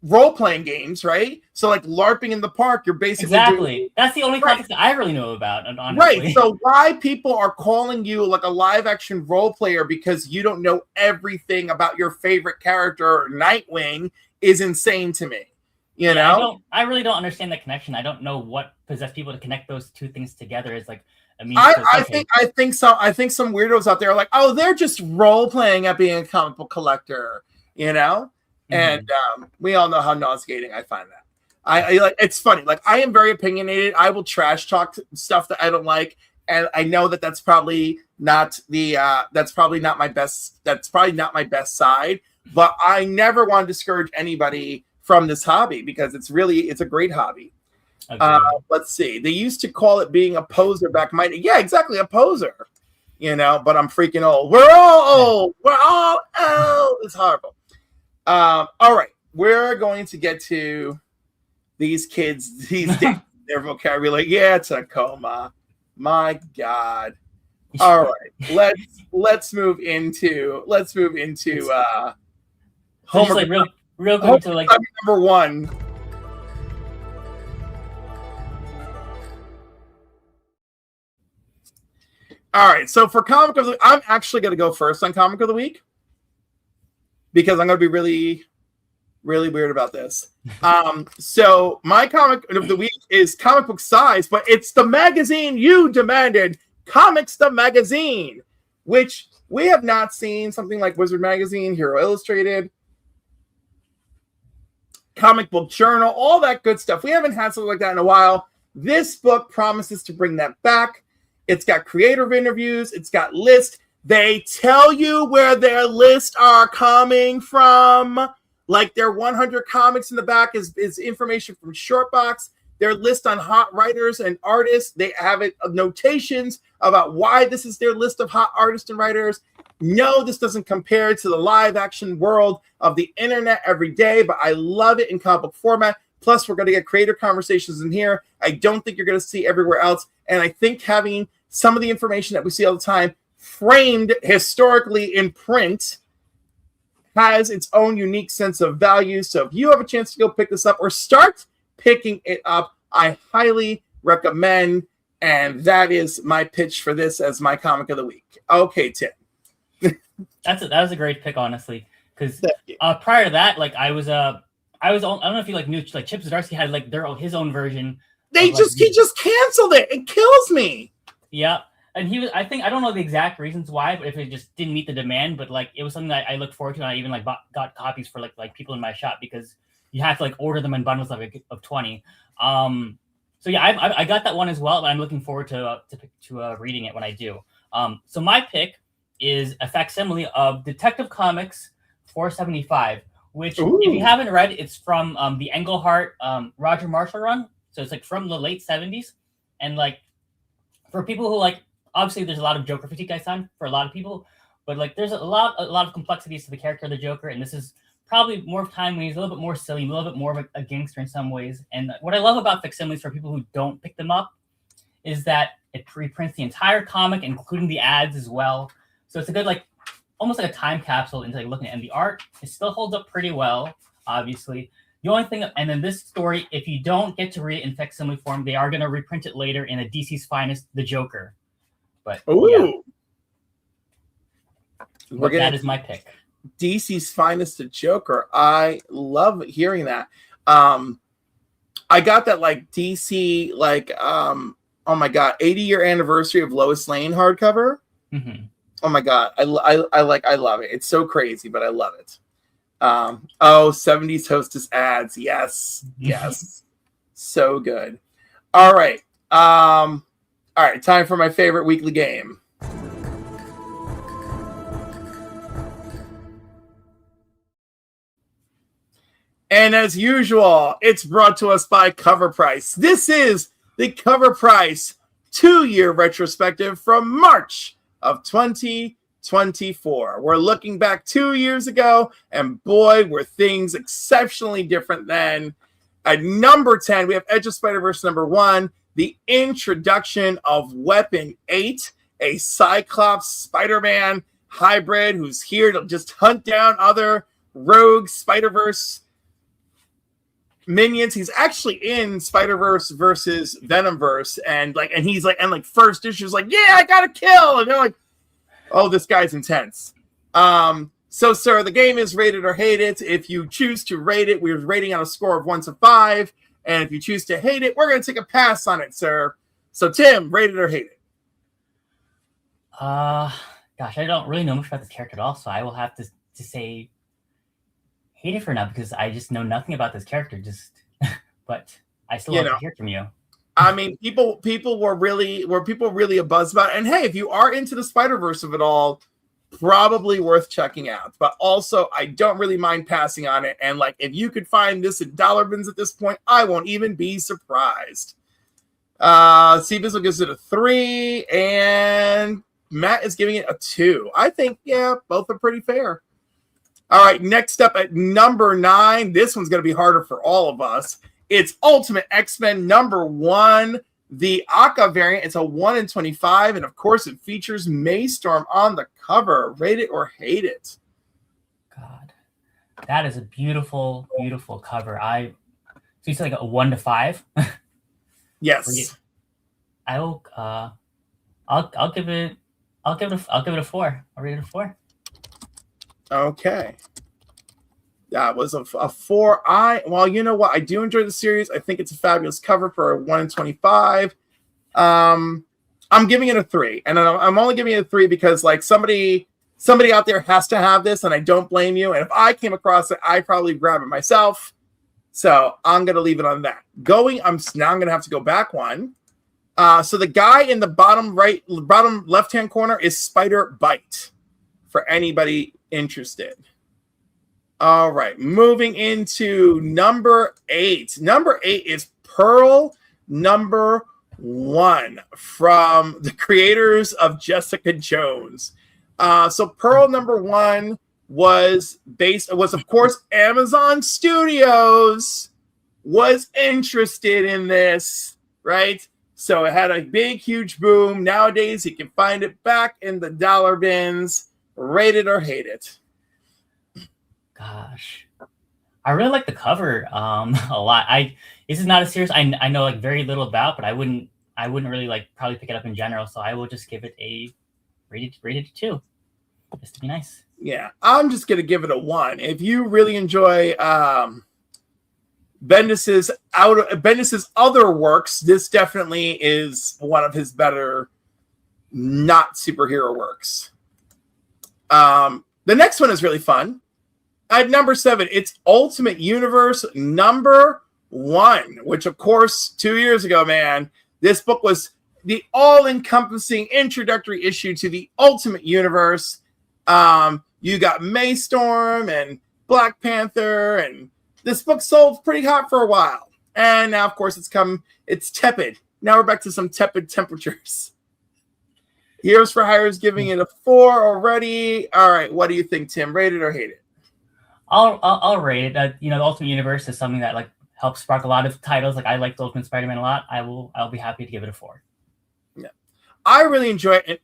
role playing games, right? So like LARPing in the park, you're basically that's the only context that I really know about. Honestly. Right. So why people are calling you like a live action role player because you don't know everything about your favorite character, Nightwing, is insane to me. I really don't understand the connection. I don't know what possessed people to connect those two things together. Is like I think some weirdos out there are like, oh, they're just role playing at being a comic book collector, And we all know how nauseating I find that. I like it's funny. Like I am very opinionated. I will trash talk stuff that I don't like, and I know that that's probably not my best side. But I never want to discourage anybody from this hobby because it's a great hobby. Let's see. They used to call it being a poser back in my day. Yeah, exactly, a poser. But I'm freaking old. We're all old. We're all old. It's horrible. All right, we're going to get to these kids, their vocabulary. Yeah, Tacoma. My God. All right, let's move into Homer. Like real quick to like number one. All right, so for comic of the week, I'm actually going to go first on comic of the week because I'm going to be really, really weird about this. So my comic of the week is comic book size, but it's the magazine you demanded, Comics the Magazine, which we have not seen. Something like Wizard Magazine, Hero Illustrated, Comic Book Journal, all that good stuff. We haven't had something like that in a while. This book promises to bring that back. It's got creator interviews. It's got lists. They tell you where their lists are coming from. Like their 100 comics in the back is information from Shortbox. Their list on hot writers and artists. They have notations about why this is their list of hot artists and writers. No, this doesn't compare to the live action world of the internet every day, but I love it in comic book format. Plus, we're going to get creator conversations in here. I don't think you're going to see everywhere else. And I think having some of the information that we see all the time framed historically in print has its own unique sense of value. So if you have a chance to go pick this up or start picking it up, I highly recommend. And that is my pitch for this as my comic of the week. Okay, Tim. That was a great pick, honestly. Because prior to that, like I don't know if you like knew like Chip Zdarsky had like his own version. He just canceled it. It kills me. Yeah. And I don't know the exact reasons why, but if it just didn't meet the demand, but like it was something that I looked forward to, and I even like got copies for like people in my shop because you have to like order them in bundles of 20. So yeah, I got that one as well, and I'm looking forward to reading it when I do. So my pick is a facsimile of Detective Comics 475, which, Ooh. if you haven't read, it's from the Englehart Roger Marshall run. So it's like from the late 70s. And like for people who like, obviously there's a lot of Joker fatigue I find for a lot of people, but like there's a lot of complexities to the character of the Joker, and this is probably more time when he's a little bit more silly, a little bit more of a gangster in some ways. And what I love about facsimiles for people who don't pick them up is that it reprints the entire comic, including the ads as well. So it's a good, like, almost like a time capsule into like looking at, and the art, it still holds up pretty well, obviously. The only thing, and then this story, if you don't get to read it in facsimile form, they are going to reprint it later in a DC's Finest, The Joker. But Ooh. Yeah. That is my pick. DC's Finest, The Joker. I love hearing that. I got that like DC, like, oh my God, 80-year anniversary of Lois Lane hardcover. Mm-hmm. Oh my God. I love it. It's so crazy, but I love it. 70s hostess ads. Yes. Yes. So good. All right. All right. Time for my favorite weekly game. And as usual, it's brought to us by Cover Price. This is the Cover Price 2-year retrospective from March of 2024. We're looking back 2 years ago, and boy, were things exceptionally different then. At number 10, we have Edge of Spider-Verse number 1, the introduction of Weapon 8, a Cyclops Spider-Man hybrid who's here to just hunt down other rogue Spider-Verse minions. He's actually in Spider-Verse versus Venomverse, and he's like, and like first issue's like, yeah, I gotta kill, and they're like, oh, this guy's intense. So sir, the game is rated or hate it. If you choose to rate it, we're rating on a score of 1 to 5, and if you choose to hate it, we're gonna take a pass on it, sir. So Tim, rate it or hate it? Gosh, I don't really know much about this character at all, so I will have to say hate it for now, because I just know nothing about this character. But I still love to hear from you. I mean, people were really a buzz about it. And hey, if you are into the Spider-Verse of it all, probably worth checking out. But also, I don't really mind passing on it. And like, if you could find this at dollar bins at this point, I won't even be surprised. Seabizzle gives it a 3, and Matt is giving it a 2. I think, yeah, both are pretty fair. All right, next up at number 9, this one's going to be harder for all of us. It's Ultimate X-Men number 1, the Aka variant. It's a 1 in 25, and of course it features Maystorm on the cover. Rate it or hate it? God, that is a beautiful, beautiful cover. So you said like a 1 to 5? Yes. I will. I'll give it a 4. I'll rate it a 4. Okay. That was a 4. Well, you know what? I do enjoy the series. I think it's a fabulous cover for a 1 in 25. I'm giving it a 3. And I'm only giving it a 3 because like somebody out there has to have this, and I don't blame you. And if I came across it, I'd probably grab it myself. So I'm going to leave it on that. Now I'm going to have to go back one. So the guy in the bottom left-hand corner is Spider Bite, for anybody interested. All right, moving into number 8. Number 8 is Pearl number 1 from the creators of Jessica Jones. So Pearl number 1 was of course Amazon Studios was interested in this, right? So it had a big, huge boom. Nowadays, you can find it back in the dollar bins. Rate it or hate it? Gosh, I really like the cover a lot. This is not a series I know like very little about, but I wouldn't really like probably pick it up in general. So I will just give it a rated 2, just to be nice. Yeah, I'm just gonna give it a 1. If you really enjoy Bendis's other works, this definitely is one of his better not superhero works. The next one is really fun. At number 7, it's Ultimate Universe number 1, which of course 2 years ago, man, this book was the all-encompassing introductory issue to the Ultimate Universe. You got Maystorm and Black Panther, and this book sold pretty hot for a while. And now, of course, it's tepid. Now we're back to some tepid temperatures. Heroes for Hire is giving it a 4 already. All right, what do you think, Tim? Rate it or hate it? I'll rate it. The Ultimate Universe is something that like helps spark a lot of titles. Like I like the Ultimate Spider-Man a lot. I'll be happy to give it a 4. Yeah, I really enjoy it. And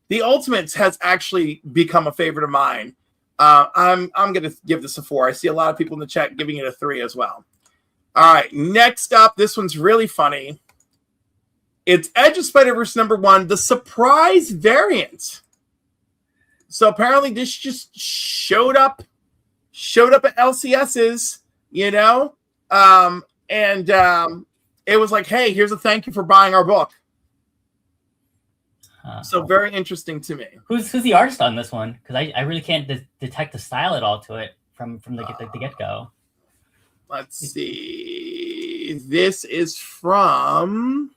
the Ultimates has actually become a favorite of mine. I'm gonna give this a 4. I see a lot of people in the chat giving it a 3 as well. All right, next up, this one's really funny. It's Edge of Spider-Verse #1, the surprise variant. So apparently this just showed up at LCS's, and it was like, hey, here's a thank you for buying our book. So very interesting to me. Who's the artist on this one? Because I really can't detect the style at all to it from the get-go. Let's see. This is from...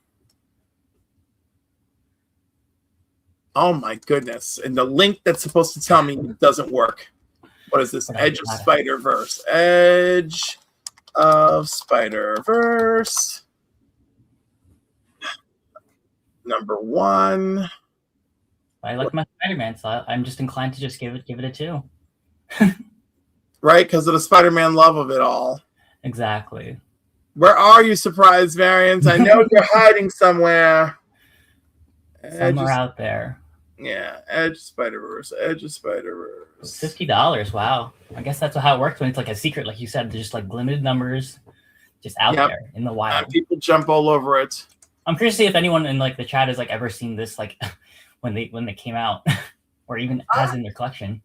Oh my goodness. And the link that's supposed to tell me doesn't work. What is this? Edge of Spider-Verse. Edge of Spider-Verse. #1. I like my Spider-Man, so I'm just inclined to just give it a 2. Right? Because of the Spider-Man love of it all. Exactly. Where are you, surprise variants? I know you're hiding somewhere. Somewhere out there. Yeah, Edge of Spider-Verse. $50. Wow. I guess that's how it works when it's like a secret, like you said. There's just like limited numbers, just out there in the wild. People jump all over it. I'm curious to see if anyone in like the chat has like ever seen this like when they came out, or even has in their collection.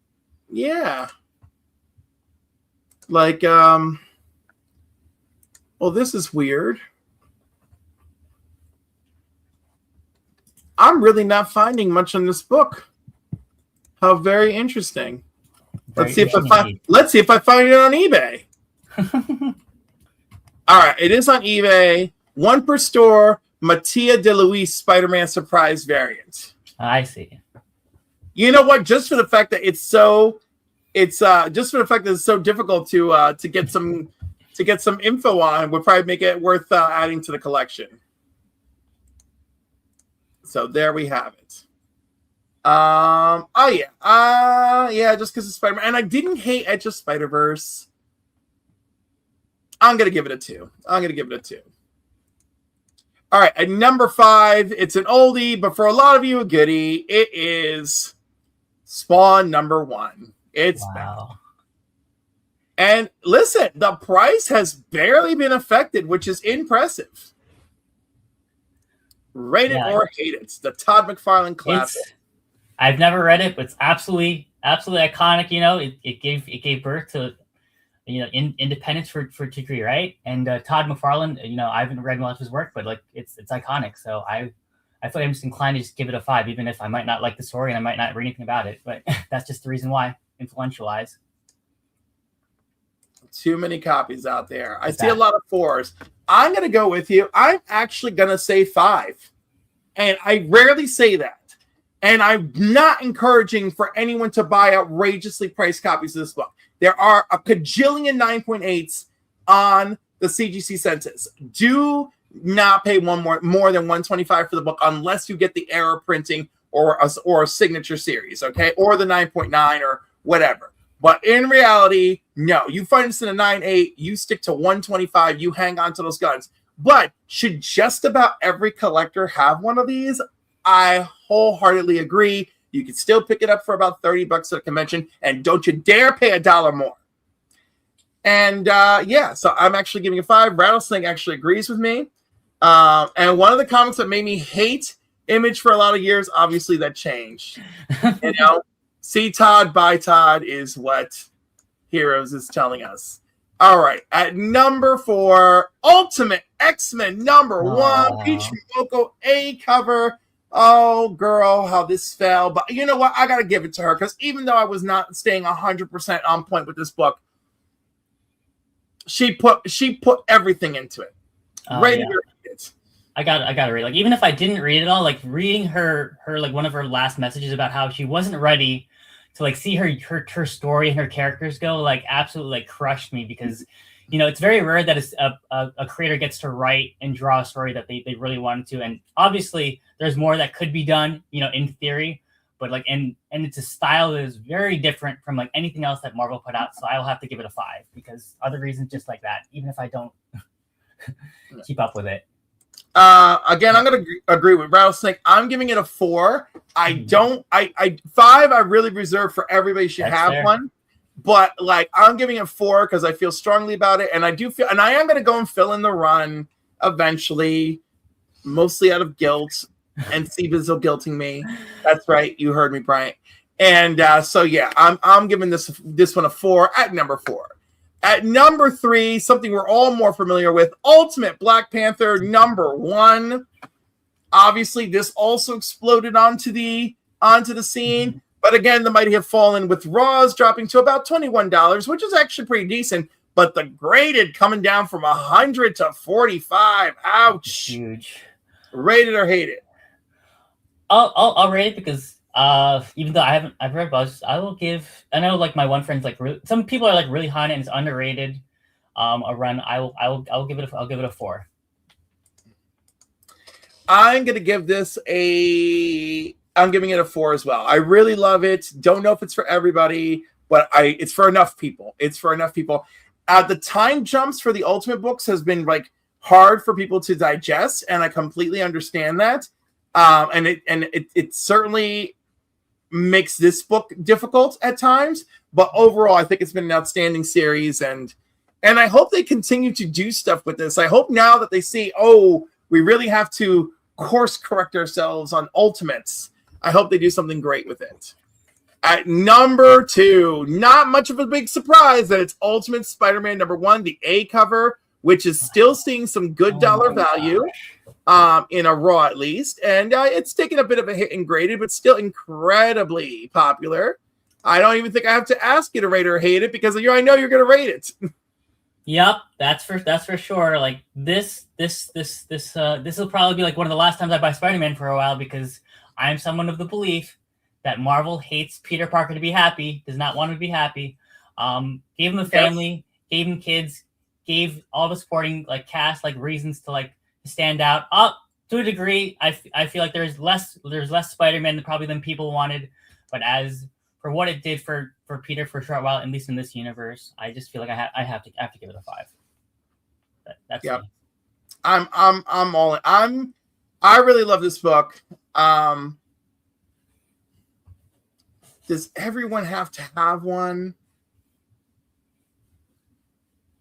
Yeah. Like well, this is weird. I'm really not finding much on this book. How very interesting. Let's see if I find it on eBay. All right, it is on eBay. 1 per store. Mattia De Luis Spider-Man surprise variant. I see. You know what? Just for the fact that it's so difficult to get some info on, would probably make it worth adding to the collection. So there we have it. Just because of Spider-Man. And I didn't hate Edge of Spider-Verse. I'm going to give it a 2. All right, at #5, it's an oldie, but for a lot of you, a goodie. It is Spawn #1. It's back. And listen, the price has barely been affected, which is impressive. Rate it or hate it. It's the Todd McFarlane classic. I've never read it, but it's absolutely iconic. It gave birth to independence for degree, right? And Todd McFarlane, I haven't read much of his work, but like it's iconic. So I feel like I'm just inclined to just give it a 5, even if I might not like the story and I might not read anything about it. But that's just the reason why, influential-wise. Too many copies out there. I see a lot of 4s. I'm going to go with you. I'm actually going to say 5. And I rarely say that. And I'm not encouraging for anyone to buy outrageously priced copies of this book. There are a cajillion 9.8s on the CGC census. Do not pay more than $125 for the book unless you get the error printing or a signature series, okay? Or the 9.9 or whatever. But in reality, no. You find this in a 9.8, you stick to $125, you hang on to those guns. But should just about every collector have one of these? I wholeheartedly agree. You can still pick it up for about $30 at a convention, and don't you dare pay $1 more. And so I'm actually giving a 5. Rattlesnake actually agrees with me. And one of the comics that made me hate Image for a lot of years, obviously that changed. See Todd, buy Todd is what Heroes is telling us. All right, at #4, Ultimate X-Men #1, Peach Momoko A cover. Oh, girl, how this fell. But you know what? I got to give it to her because even though I was not staying 100% on point with this book, she put everything into it. Ready to read it. I gotta read. Like, even if I didn't read it all, like reading her like one of her last messages about how she wasn't ready to like see her story and her characters go, like absolutely like crushed me, because it's very rare that a creator gets to write and draw a story that they really wanted to, and obviously there's more that could be done, in theory, but like and it's a style that is very different from like anything else that Marvel put out. So I'll have to give it a 5 because other reasons just like that, even if I don't keep up with it. Again, I'm going to agree with Rattlesnake. I'm giving it a 4. I don't, 5, I really reserve for everybody should have fair. one. But like, I'm giving it 4 because I feel strongly about it. And I do feel, and I am going to go and fill in the run eventually, mostly out of guilt. And Seabizzle guilting me. That's right. You heard me, Bryant. And so, yeah, I'm giving this one a 4 at number 4. At number 3, something we're all more familiar with, Ultimate Black Panther number 1. Obviously, this also exploded onto the scene. But again, the mighty have fallen, with Raws dropping to about $21, which is actually pretty decent. But the graded coming down from 100 to 45. Ouch. Huge. Rate it or hate it? I'll rate it because even though I've read buzz, I will give. I know like my one friend's like some people are like really high on it and it's underrated. A run. I'll give it a 4. I'm gonna give this I'm giving it a 4 as well. I really love it. Don't know if it's for everybody, but it's for enough people. The time jumps for the Ultimate books has been like hard for people to digest, and I completely understand that. And it certainly makes this book difficult at times, but overall, I think it's been an outstanding series, and I hope they continue to do stuff with this. I hope now that they see, we really have to course correct ourselves on Ultimates. I hope they do something great with it. At number 2, not much of a big surprise that it's Ultimate Spider-Man number 1, the A cover, which is still seeing some good dollar value. In a Raw at least, and it's taken a bit of a hit in graded, but still incredibly popular. I don't even think I have to ask you to rate or hate it because I know you're going to rate it. Yep, that's for sure. Like this will probably be like one of the last times I buy Spider-Man for a while, because I am someone of the belief that Marvel hates Peter Parker to be happy, does not want him to be happy. Gave him a family, gave him kids, gave all the supporting like cast like reasons to like stand out. To a degree, I feel like there's less Spider-Man than people wanted, but as for what it did for Peter for a short while, at least in this universe, I just feel like I have to give it a 5. That's me. I'm all in. I really love this book. Does everyone have to have one?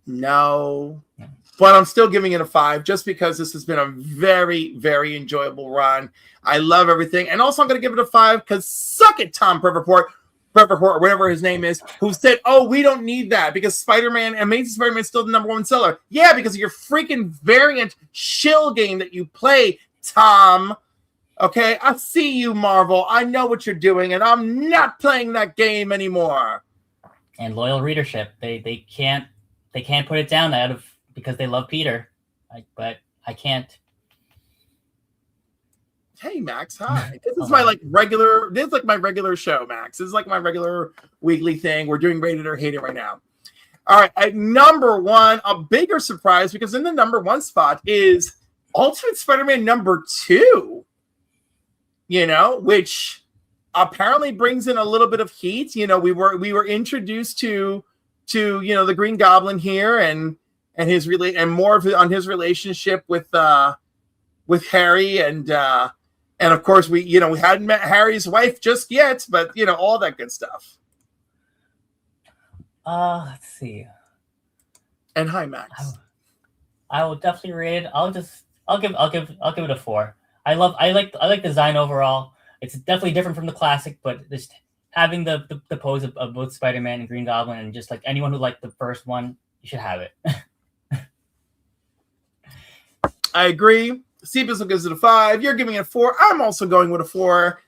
No. But I'm still giving it a 5 just because this has been a very, very enjoyable run. I love everything. And also I'm going to give it a 5 because suck it, Tom Brevoort, or whatever his name is, who said, we don't need that because Amazing Spider-Man is still the number 1 seller. Yeah, because of your freaking variant shill game that you play, Tom. Okay, I see you, Marvel. I know what you're doing, and I'm not playing that game anymore. And loyal readership. They can't put it down because they love Peter, but I can't. Hey, Max, hi. This is my regular show, Max. This is like my regular weekly thing. We're doing Rated or Hate It right now. All right, at number 1, a bigger surprise because in the number 1 spot is Ultimate Spider-Man number 2. Which apparently brings in a little bit of heat. We were introduced to the Green Goblin here and his more on his relationship with Harry and of course we hadn't met Harry's wife just yet, but all that good stuff. Let's see. And hi, Max. I will definitely rate it. I'll give it a 4. I like the design overall. It's definitely different from the classic, but just having the pose of both Spider-Man and Green Goblin, and just like anyone who liked the first one, you should have it. I agree. Seabizzle gives it a 5. You're giving it a 4. I'm also going with a 4.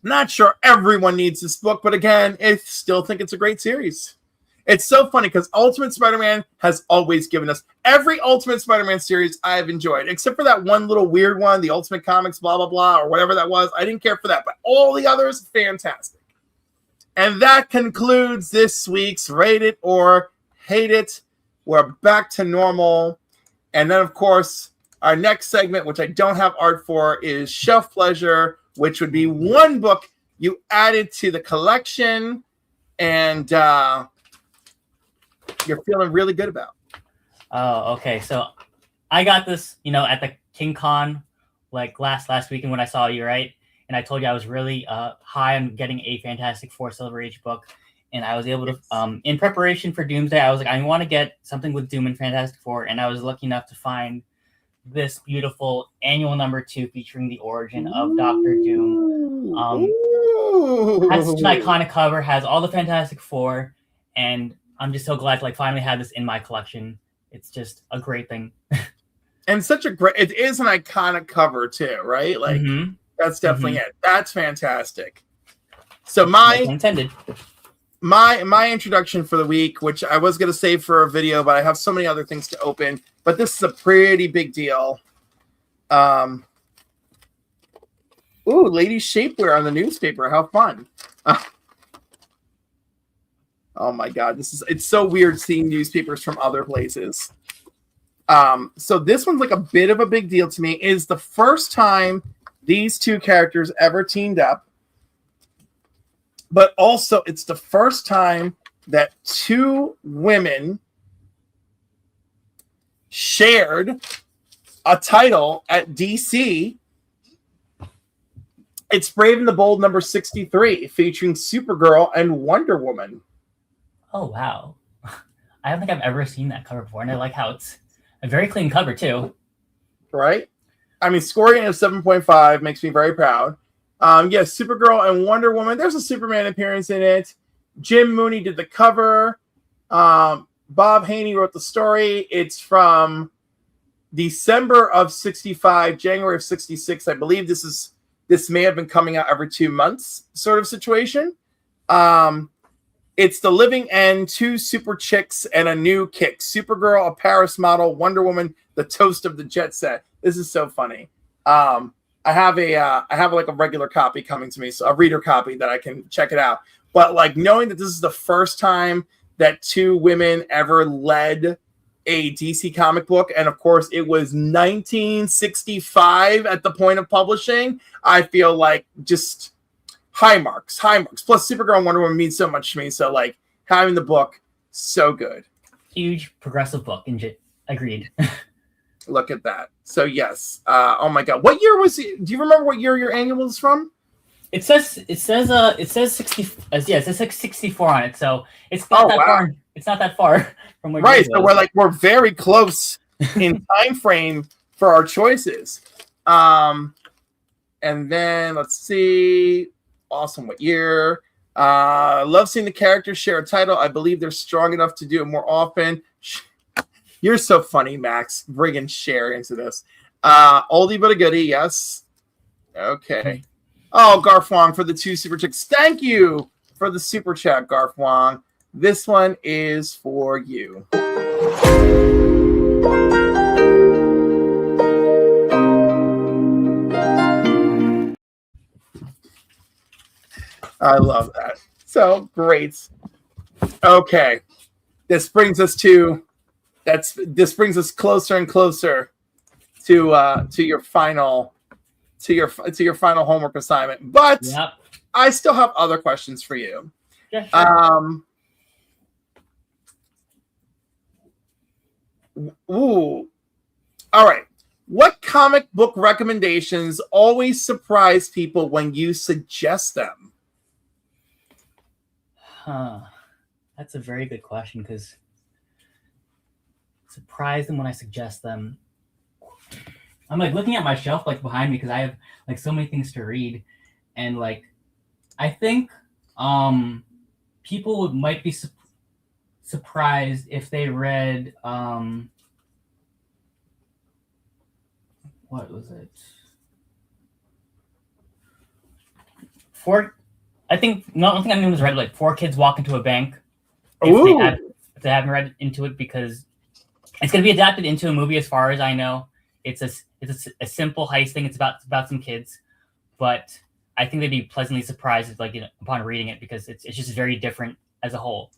Not sure everyone needs this book, but again, I still think it's a great series. It's so funny because Ultimate Spider-Man has always given us every Ultimate Spider-Man series I have enjoyed, except for that one little weird one, the Ultimate Comics, blah, blah, blah, or whatever that was. I didn't care for that, but all the others, fantastic. And that concludes this week's Rate It or Hate It. We're back to normal. And then, of course, our next segment, which I don't have art for, is Shelf Pleasure, which would be one book you added to the collection and you're feeling really good about. Oh, okay. So I got this, at the King Con, like last weekend when I saw you, right? And I told you I was really high on getting a Fantastic Four Silver Age book. And I was able to, in preparation for Doomsday, I was like, I want to get something with Doom and Fantastic Four. And I was lucky enough to find this beautiful annual #2 featuring the origin of Doctor Doom. Has such an iconic cover, has all the Fantastic Four, and I'm just so glad to finally have this in my collection. It's just a great thing. And it is an iconic cover too, right? That's definitely it. That's fantastic. So my introduction for the week, which I was going to save for a video, but I have so many other things to open, but this is a pretty big deal. Ladies shapewear on the newspaper. How fun. Oh my God. It's so weird seeing newspapers from other places. So this one's like a bit of a big deal to me. It is the first time these two characters ever teamed up, but also it's the first time that two women shared a title at DC. It's Brave and the Bold #63, featuring Supergirl and Wonder Woman. Oh, wow. I don't think I've ever seen that cover before, and I like how it's a very clean cover, too. Right? I mean, scoring of 7.5 makes me very proud. Yes, Supergirl and Wonder Woman. There's a Superman appearance in it. Jim Mooney did the cover. Bob Haney wrote the story. It's from December of 65, January of 66. I believe this may have been coming out every 2 months sort of situation. It's the living end, 2 super chicks and a new kick. Supergirl, a Paris model, Wonder Woman, the toast of the jet set. This is so funny. I have like a regular copy coming to me, so a reader copy that I can check it out. But knowing that this is the first time that two women ever led a DC comic book, and of course it was 1965 at the point of publishing, I feel like just high marks. Plus Supergirl and Wonder Woman means so much to me, so having the book, so good. Huge progressive book. Agreed. Look at that. So yes. Oh my God. What year was it? Do you remember what year your annual was from? It says 60. It says 64 on it. So it's not far. It's not that far from where. Right. So we're very close in time frame for our choices. And then let's see. Awesome. What year? Love seeing the characters share a title. I believe they're strong enough to do it more often. You're so funny, Max. Bringing share into this. Oldie but a goodie, yes. Okay. Oh, Garth Wong for the 2 super chicks. Thank you for the super chat, Garth Wong. This one is for you. I love that. So great. Okay. This brings us closer and closer to your final homework assignment. But yep. I still have other questions for you. Yeah, sure. Ooh. All right. What comic book recommendations always surprise people when you suggest them? That's a very good question, because surprise them when I suggest them. I'm looking at my shelf behind me, because I have so many things to read, and I think people might be surprised if they read what was it? I don't think anyone's read 4 Kids Walk Into a Bank. if they haven't read into it, because it's going to be adapted into a movie. As far as I know, it's a simple heist thing. It's about some kids, but I think they'd be pleasantly surprised if, like, upon reading it, because it's just very different as a whole.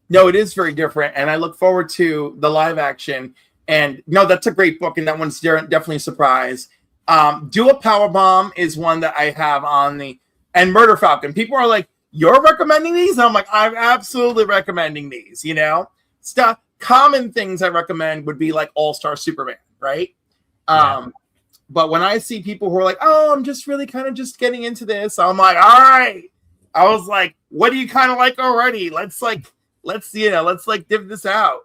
No, it is very different, and I look forward to the live action. And no, that's a great book, and that one's definitely a surprise. Do a Powerbomb is one that I have on the, and Murder Falcon. People are like, "You're recommending these?" And I'm like, "I'm absolutely recommending these." Stuff. Common things I recommend would be like All-Star Superman, right? Yeah. But when I see people who are like, "Oh, I'm just really kind of just getting into this," I'm like, "All right." I was like, "What do you kind of like already? Let's div this out."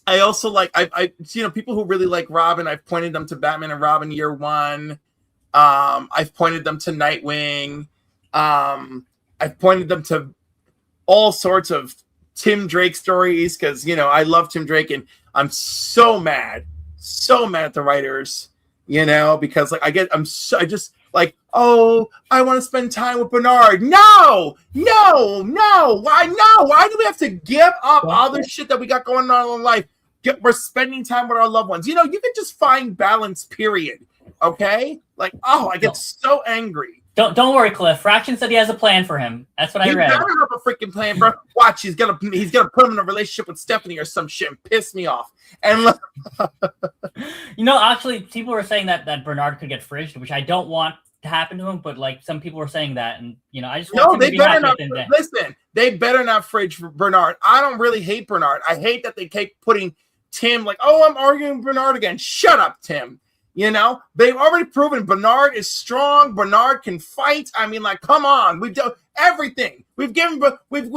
I also like I people who really like Robin. I've pointed them to Batman and Robin Year One. I've pointed them to Nightwing. I've pointed them to all sorts of Tim Drake stories, because I love Tim Drake, and I'm so mad at the writers, because like I just like, oh, I want to spend time with Bernard. No. Why no? Why do we have to give up all the shit that we got going on in life? We're spending time with our loved ones. You can just find balance, period. Okay? Like, I get so angry. Don't worry, Cliff. Fraction said he has a plan for him. That's what I read. He better have a freaking plan, bro. Watch, he's gonna put him in a relationship with Stephanie or some shit and piss me off. And actually, people were saying that Bernard could get fridged, which I don't want to happen to him, but like some people were saying that, and I just want him to be happy. Listen, they better not fridge Bernard. I don't really hate Bernard. I hate that they keep putting Tim like, oh, I'm arguing with Bernard again. Shut up, Tim. They've already proven Bernard is strong. Bernard can fight. I mean, like, come on. We've done everything. We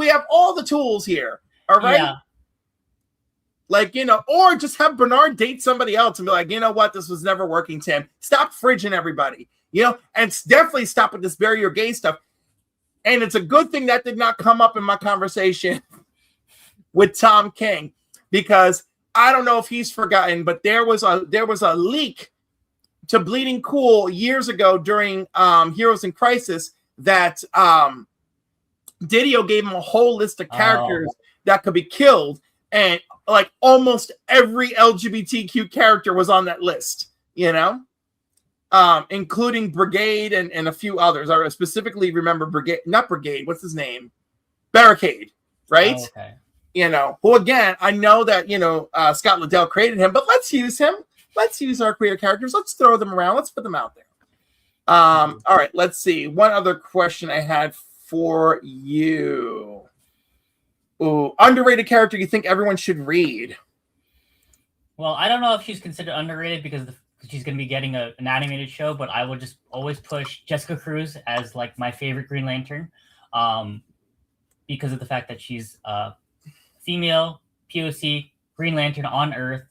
have all the tools here. All right. Yeah. Like, or just have Bernard date somebody else and be like, you know what? This was never working, Tim. Stop fridging everybody, and definitely stop with this bury your gay stuff. And it's a good thing that did not come up in my conversation with Tom King, because I don't know if he's forgotten, but there was a leak to Bleeding Cool years ago during Heroes in Crisis that Didio gave him a whole list of characters that could be killed, and like almost every LGBTQ character was on that list, including Brigade and a few others. I specifically remember not Brigade, what's his name? Barricade, right? Oh, okay. Who again, I know that, Scott Liddell created him, but let's use him. Let's use our queer characters. Let's throw them around. Let's put them out there. All right, let's see. One other question I had for you. Ooh, underrated character you think everyone should read? Well, I don't know if she's considered underrated because she's going to be getting an animated show, but I would just always push Jessica Cruz as like my favorite Green Lantern, because of the fact that she's female, POC, Green Lantern on Earth,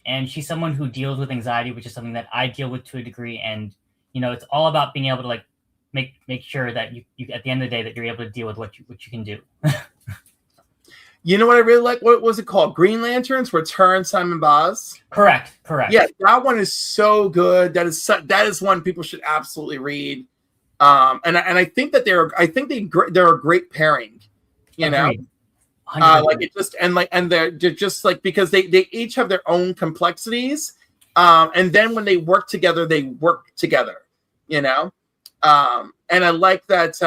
and she's someone who deals with anxiety, which is something that I deal with to a degree, and it's all about being able to like make sure that you at the end of the day that you're able to deal with what you can do. You know what I really like? What was it called? Green Lanterns, where it's her and Simon Baz? Correct. Yeah, that one is so good. That is one people should absolutely read. And I think that they're a great pairing. Agreed. Like it just and they're just like, because they each have their own complexities, and then when they work together, and I like that.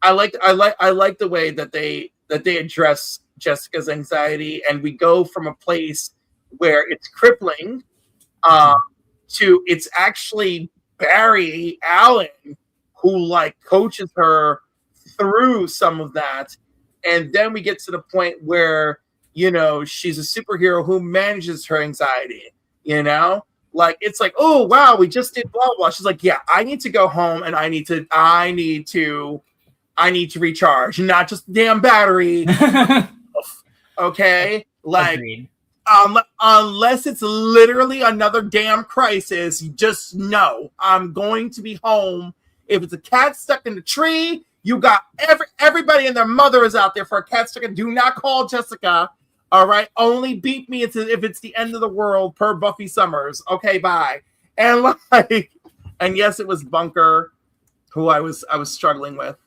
I like the way that they address Jessica's anxiety, and we go from a place where it's crippling to it's actually Barry Allen who like coaches her through some of that, and then we get to the point where she's a superhero who manages her anxiety. Like it's like, oh wow, we just did blah blah. She's like, yeah, I need to go home and I need to recharge, not just damn battery. Okay, like unless it's literally another damn crisis, you just know I'm going to be home. If it's a cat stuck in the tree, you got everybody and their mother is out there for a cat stuck in. Do not call Jessica. All right, only beat me if it's the end of the world per Buffy Summers. Okay, bye. And like And yes, it was Bunker who I was struggling with.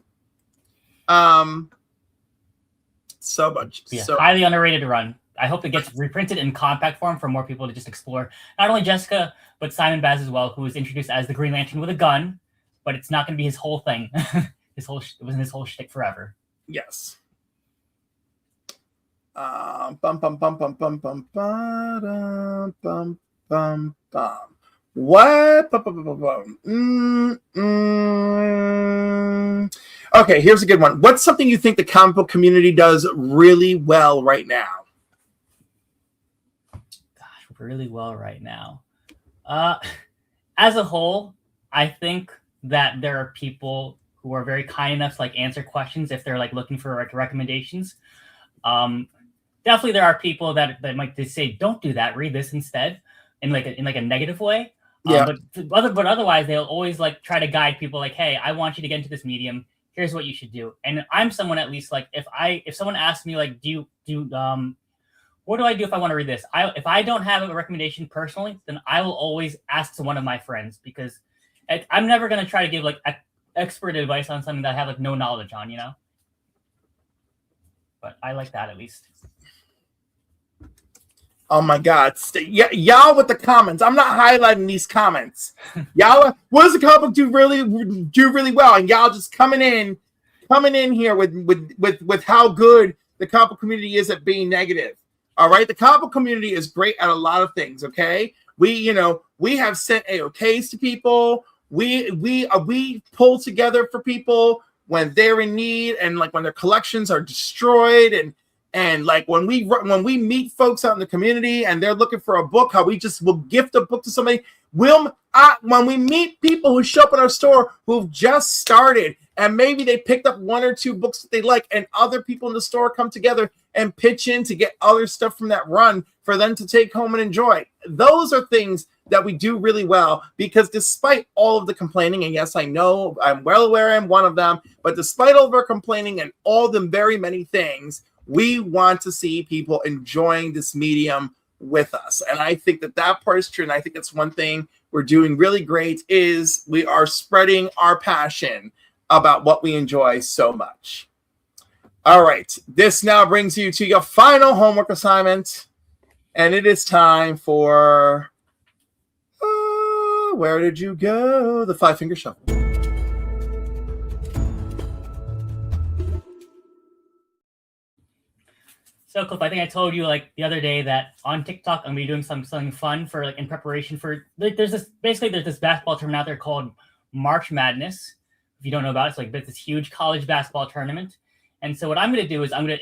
So much. Yeah, So highly underrated run. I hope it gets reprinted in compact form for more people to just explore. Not only Jessica, but Simon Baz as well, who was introduced as the Green Lantern with a gun, but it's not going to be his whole thing. It wasn't his whole shtick forever. yes. Bum bum bum bum bum bum bum bum bum bum. What? Okay, here's a good one. What's something you think the comic book community does really well right now? Gosh, really well right now. As a whole, I think that there are people who are very kind enough to like answer questions if they're like looking for like recommendations. Definitely there are people that might say, don't do that, read this instead, in like a negative way. Yeah. But otherwise they'll always like try to guide people like, hey, I want you to get into this medium. Here's what you should do. And I'm someone, at least, like if someone asks me like, what do I do if I want to read this? If I don't have a recommendation personally, then I will always ask to one of my friends, because I'm never going to try to give like expert advice on something that I have like no knowledge on, But I like that, at least. Oh my God! Y'all with the comments. I'm not highlighting these comments. Y'all, what does the comic book do really well? And y'all just coming in here with how good the comic book community is at being negative. All right, the comic book community is great at a lot of things. Okay, we have sent AOKs to people. We pull together for people when they're in need, and like when their collections are destroyed, and like when we meet folks out in the community and they're looking for a book, how we just will gift a book to somebody. When we meet people who show up in our store who've just started and maybe they picked up one or two books that they like, and other people in the store come together and pitch in to get other stuff from that run for them to take home and enjoy. Those are things that we do really well, because despite all of the complaining, and yes, I know, I'm well aware I'm one of them, but despite all of our complaining and all the very many things, we want to see people enjoying this medium with us. And I think that part is true. And I think that's one thing we're doing really great, is we are spreading our passion about what we enjoy so much. All right. This now brings you to your final homework assignment. And it is time for, where did you go? The 5-finger shuffle. So, Cliff, I think I told you like the other day that on TikTok I'm gonna be doing something fun for like in preparation for there's this basketball tournament out there called March Madness. If you don't know about it, it's like this huge college basketball tournament. And so what I'm gonna do is I'm gonna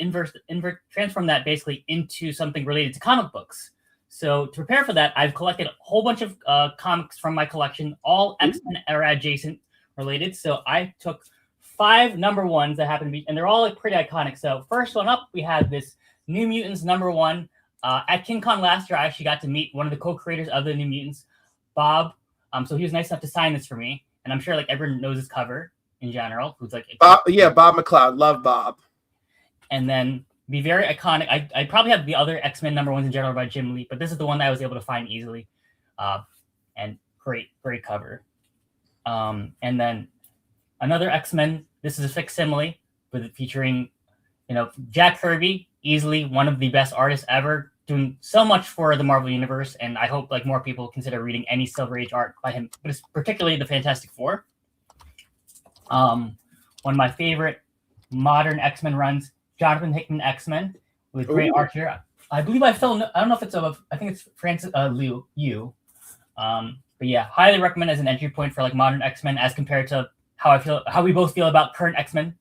transform that basically into something related to comic books. So to prepare for that, I've collected a whole bunch of comics from my collection, all X-Men era adjacent related. So I took 5 number ones that happen to be, and they're all like pretty iconic. So first one up, we have this New Mutants number 1. At KingCon last year, I actually got to meet one of the co-creators of the New Mutants, Bob. So he was nice enough to sign this for me, and I'm sure like everyone knows his cover in general. Who's like Bob McLeod, love Bob. And then be very iconic. I probably have the other X-Men number 1s in general by Jim Lee, but this is the one that I was able to find easily, and great cover. And then another X-Men. This is a facsimile featuring, Jack Kirby. Easily one of the best artists ever, doing so much for the Marvel Universe, and I hope like more people consider reading any Silver Age art by him, but it's particularly the Fantastic Four. One of my favorite modern X-Men runs, Jonathan Hickman X-Men, with great art here. I believe I don't know if it's I think it's Francis Liu. But yeah, highly recommend as an entry point for like modern X-Men as compared to how we both feel about current X-Men,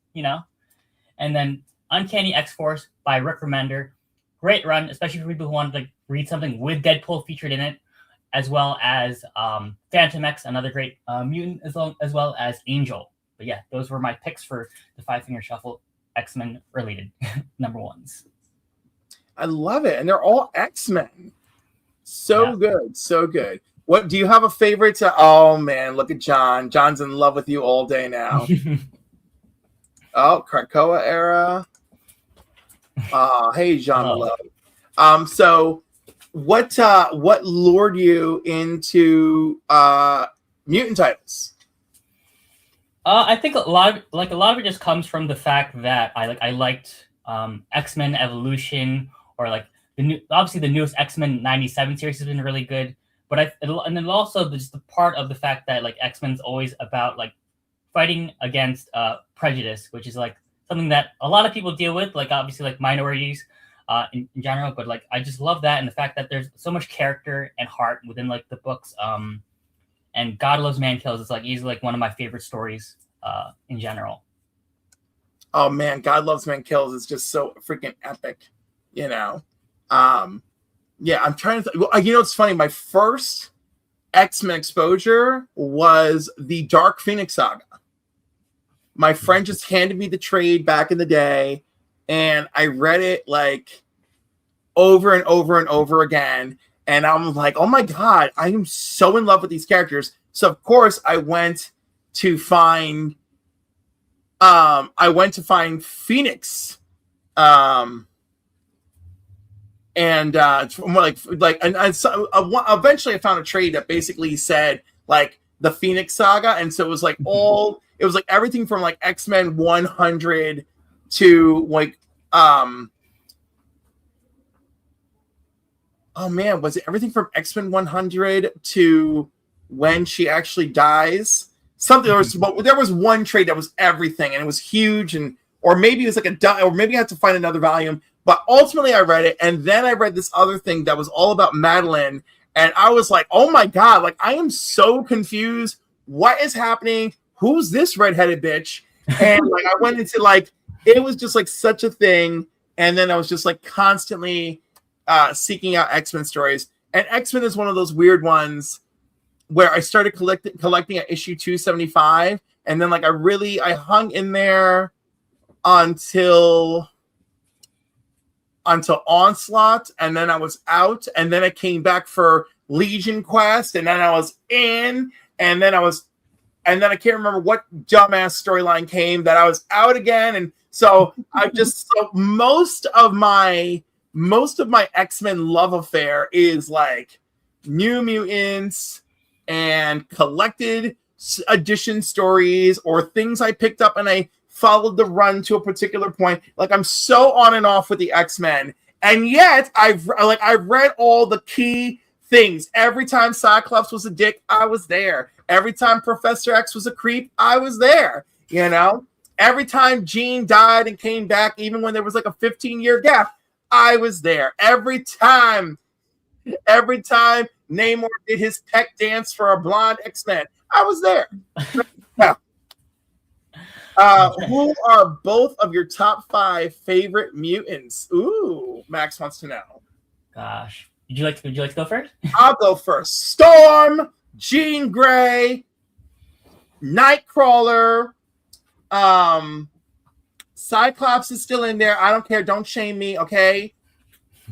And then Uncanny X-Force by Rick Remender. Great run, especially for people who want to like read something with Deadpool featured in it, as well as Phantom X, another great mutant, as well as Angel. But yeah, those were my picks for the 5-finger shuffle X-Men related number 1s. I love it. And they're all X-Men. So good. So good. What do you have a favorite? Oh man, look at John. John's in love with you all day now. Oh, Krakoa era. Hey, John. So what lured you into mutant titles. I think a lot of it just comes from the fact that I liked X-Men Evolution, or like obviously the newest X-Men 97 series has been really good, but and then also just the part of the fact that like X-Men's always about like fighting against prejudice, which is like something that a lot of people deal with, like obviously like minorities in general, but like I just love that, and the fact that there's so much character and heart within like the books. And God Loves Man Kills is like easily like one of my favorite stories in general. Oh man, God Loves Man Kills is just so freaking epic, you know. Yeah, I'm trying to it's funny, my first X-Men exposure was the Dark Phoenix saga. My friend just handed me the trade back in the day, and I read it like over and over and over again. And I'm like, oh my God, I am so in love with these characters. So of course I went to find Phoenix. Eventually I found a trade that basically said like the Phoenix saga. And so it was like everything from like X-Men 100 to like, oh man, was it everything from X-Men 100 to when she actually dies? Something there was one trade that was everything, and it was huge, or maybe it was like or maybe I had to find another volume. But ultimately, I read it, and then I read this other thing that was all about Madeline, and I was like, oh my God, like I am so confused. What is happening? Who's this redheaded bitch? And like I went into like it was just like such a thing, and then I was just like constantly seeking out X-Men stories. And X-Men is one of those weird ones where I started collecting at issue 275, and then like I hung in there until Onslaught, and then I was out, and then I came back for Legion Quest, and then I was in, and then I can't remember what dumbass storyline came that I was out again. And so most of my X-Men love affair is like New Mutants and collected edition stories, or things I picked up and I followed the run to a particular point. Like I'm so on and off with the X-Men, and yet I've read all the key things. Every time Cyclops was a dick, I was there. Every time Professor X was a creep, I was there. You know, every time Jean died and came back, even when there was like a 15-year gap, I was there. Every time Namor did his peck dance for a blonde X-Men, I was there. Now, who are both of your top 5 favorite mutants? Ooh, Max wants to know. Gosh, would you like to go first? I'll go first. Storm, Jean Grey, Nightcrawler, Cyclops is still in there. I don't care. Don't shame me, okay?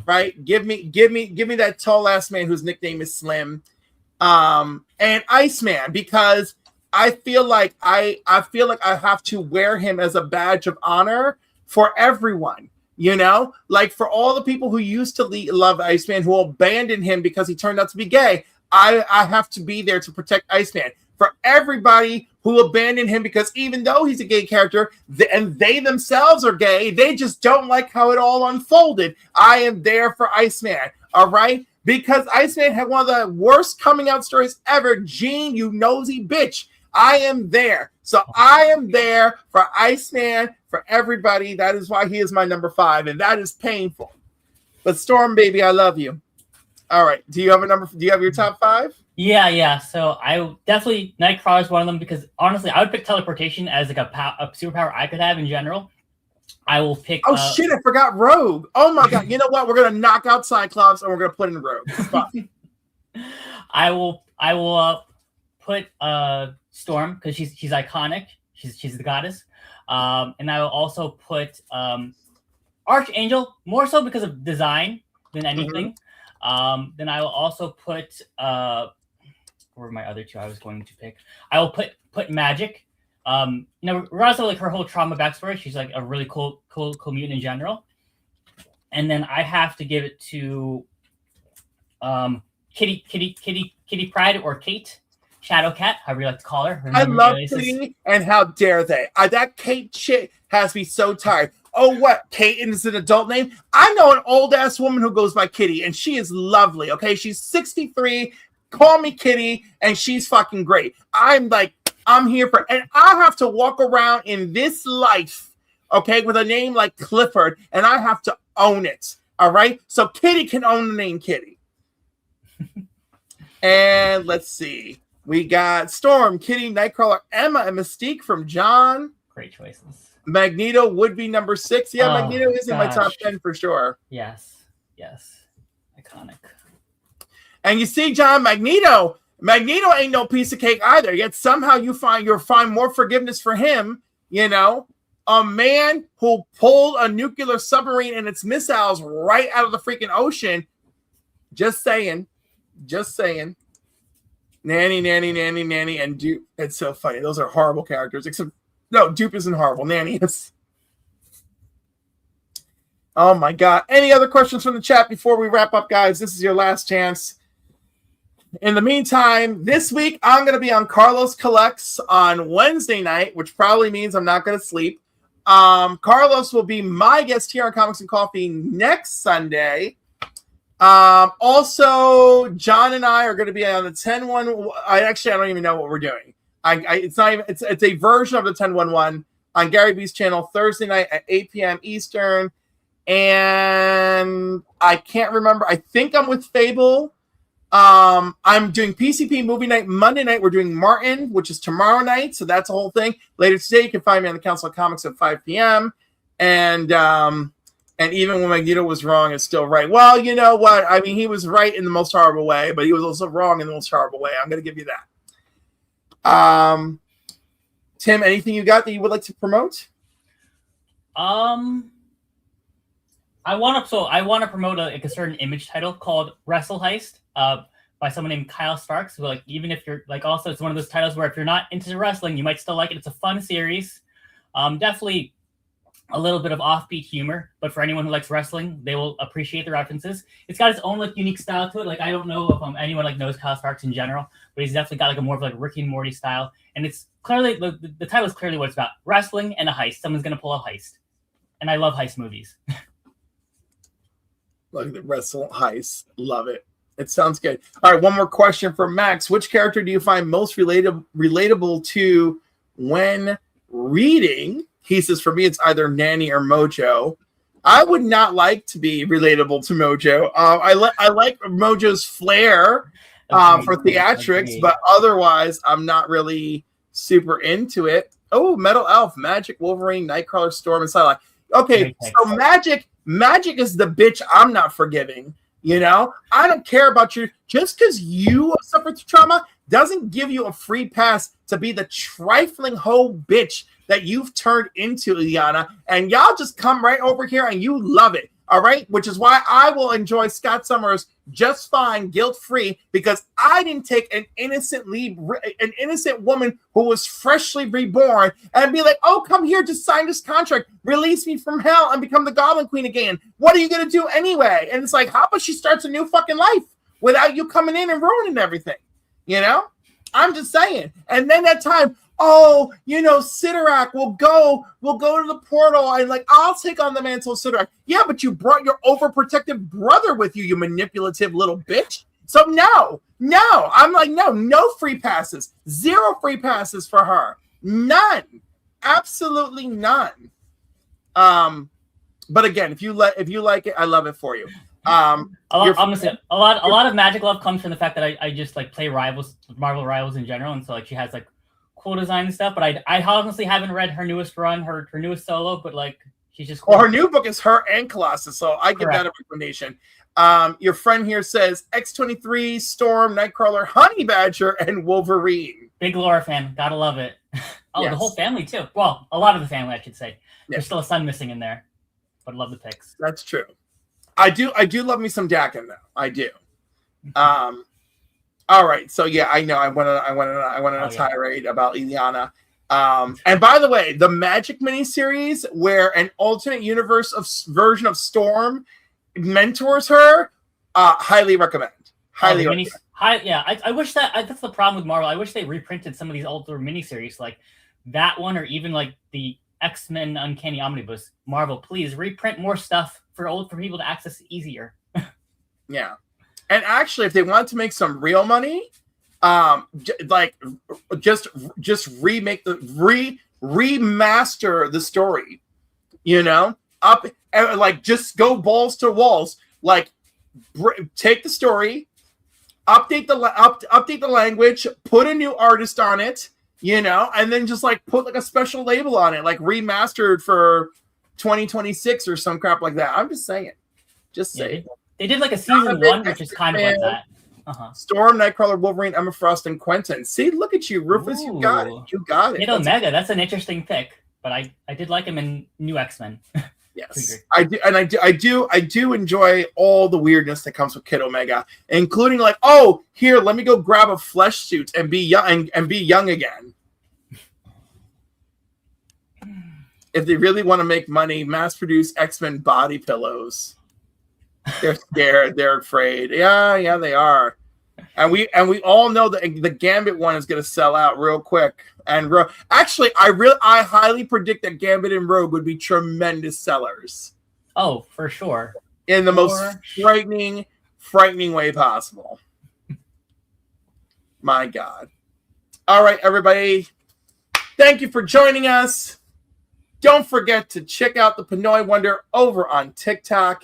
Right? Give me that tall ass man whose nickname is Slim, and Iceman, because I feel like I have to wear him as a badge of honor for everyone. You know, like for all the people who used to love Iceman, who abandoned him because he turned out to be gay, I have to be there to protect Iceman. For everybody who abandoned him because even though he's a gay character and they themselves are gay, they just don't like how it all unfolded. I am there for Iceman, all right? Because Iceman had one of the worst coming out stories ever. Jean, you nosy bitch. I am there. So I am there for Iceman, for everybody. That is why he is my number 5, and that is painful. But Storm, baby, I love you. All right. Do you have your top 5? Yeah. So I definitely Nightcrawler is one of them, because honestly, I would pick teleportation as like a superpower I could have in general. I will pick. Oh shit! I forgot Rogue. Oh my God! You know what? We're gonna knock out Cyclops and we're gonna put in Rogue. It's fine. I will put Storm, because she's iconic. She's the goddess. And I will also put Archangel, more so because of design than anything. Mm-hmm. Then I will also put what were my other 2 I was going to pick? I will put Magic. Regardless of like her whole trauma backstory, she's like a really cool mutant in general. And then I have to give it to Kitty Pryde, or Kate. Shadowcat, however you like to call her. I love Kitty, and how dare they? That Kate shit has me so tired. Oh, what? Kate is an adult name? I know an old-ass woman who goes by Kitty, and she is lovely, okay? She's 63. Call me Kitty, and she's fucking great. I'm here for... And I have to walk around in this life, okay, with a name like Clifford, and I have to own it, all right? So Kitty can own the name Kitty. And let's see. We got Storm, Kitty, Nightcrawler, Emma, and Mystique from John. Great choices. Magneto would be number 6. Yeah, Magneto is in my top 10 for sure. Yes. Iconic. And you see, John, Magneto ain't no piece of cake either. Yet somehow you'll find more forgiveness for him. You know, a man who pulled a nuclear submarine and its missiles right out of the freaking ocean. Just saying. Nanny, and Dupe. It's so funny. Those are horrible characters. Except, no, Dupe isn't horrible. Nanny is. Oh, my God. Any other questions from the chat before we wrap up, guys? This is your last chance. In the meantime, this week, I'm going to be on Carlos Collects on Wednesday night, which probably means I'm not going to sleep. Carlos will be my guest here on Comics and Coffee next Sunday. Also, John and I are going to be on the 10-1. I don't even know what we're doing. It's a version of the 10-1-1 on Gary B's channel Thursday night at 8 p.m. Eastern. And I can't remember. I think I'm with Fable. I'm doing PCP movie night Monday night. We're doing Martin, which is tomorrow night. So that's a whole thing. Later today, you can find me on the Council of Comics at 5 p.m. And even when Magneto was wrong, it's still right. Well, you know what? I mean, he was right in the most horrible way, but he was also wrong in the most horrible way. I'm going to give you that. Tim, anything you got that you would like to promote? I want to promote a certain image title called Wrestle Heist by someone named Kyle Starks. Who, like, even if you're also, it's one of those titles where if you're not into wrestling, you might still like it. It's a fun series. Definitely a little bit of offbeat humor, but for anyone who likes wrestling, they will appreciate the references. It's got its own unique style to it. I don't know if anyone knows Kyle Starks in general, but he's definitely got a more of Ricky and Morty style. And it's clearly the title is clearly what it's about: wrestling and a heist. Someone's gonna pull a heist, and I love heist movies. Like the wrestle heist, love it. It sounds good. All right, one more question for Max. Which character do you find most relatable to when reading? He says, for me, it's either Nanny or Mojo. I would not like to be relatable to Mojo. I like Mojo's flair for theatrics, but otherwise, I'm not really super into it. Oh, Metal Elf, Magic, Wolverine, Nightcrawler, Storm, and Psylocke. Okay, so Magic is the bitch I'm not forgiving. You know, I don't care about you. Just because you suffered trauma doesn't give you a free pass to be the trifling hoe bitch that you've turned into, Ileana. And y'all just come right over here and you love it. All right. Which is why I will enjoy Scott Summers just fine, guilt-free, because I didn't take an innocent woman who was freshly reborn and be like, oh, come here, just sign this contract, release me from hell and become the Goblin Queen again. What are you going to do anyway? And it's like, how about she starts a new fucking life without you coming in and ruining everything? You know, I'm just saying. And then that time, oh, you know, Sidorak will go to the portal and I'll take on the mantle of Sidorak. Yeah, but you brought your overprotective brother with you, you manipulative little bitch. So no, I'm like, no free passes, 0 free passes for her, none, absolutely none. But again, if you like it, I love it for you. I'm gonna say a lot of magic love comes from the fact that I just play Marvel Rivals in general, and so she has cool design and stuff, but I honestly haven't read her newest run, her newest solo, but she's just cool. Well, her new book is her and Colossus, so I give that a recommendation. Your friend here says X-23, Storm, Nightcrawler, Honey Badger, and Wolverine. Big Laura fan, gotta love it. Oh, yes. The whole family too. Well, a lot of the family, I should say. There's still a son missing in there, but love the picks. That's true. I do love me some Dakin though. I do. All right, so yeah, I know I went on a tirade about Ileana. And by the way, the Magic miniseries where an alternate universe version of Storm mentors her, highly recommend. Highly I wish that's the problem with Marvel. I wish they reprinted some of these older miniseries, like that one, or even like the X-Men Uncanny Omnibus. Marvel, please reprint more stuff for people to access easier. Yeah, and actually, if they want to make some real money, just remake remaster the story. Just go balls to walls. Like, take the story, update the language, put a new artist on it, and then just like put like a special label on it, like remastered for 2026 or some crap like that. I'm just saying. They did like a season 1, which is kind of like that. Storm, Nightcrawler, Wolverine, Emma Frost, and Quentin. See, look at you, Rufus. Ooh. You got it. You got it. Kid Omega, that's an interesting pick, but I did like him in New X-Men. Yes, I do, and I do enjoy all the weirdness that comes with Kid Omega, including like, oh, here, let me go grab a flesh suit and be young and be young again. If they really want to make money, mass-produce X-Men body pillows. They're scared. They're afraid. Yeah, they are. And we all know that the Gambit one is going to sell out real quick. And actually, I highly predict that Gambit and Rogue would be tremendous sellers. Oh, for sure. In the most frightening way possible. My God. All right, everybody. Thank you for joining us. Don't forget to check out the Pinoy Wonder over on TikTok.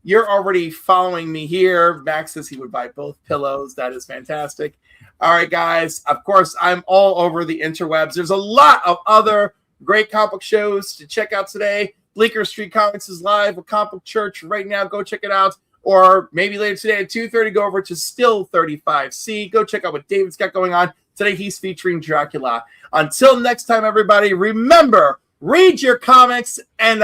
You're already following me here. Max says he would buy both pillows. That is fantastic. All right, guys. Of course, I'm all over the interwebs. There's a lot of other great comic book shows to check out today. Bleecker Street Comics is live with Comic Book Church right now. Go check it out. Or maybe later today at 2:30, go over to Still 35C. Go check out what David's got going on. Today, he's featuring Dracula. Until next time, everybody, remember, read your comics, and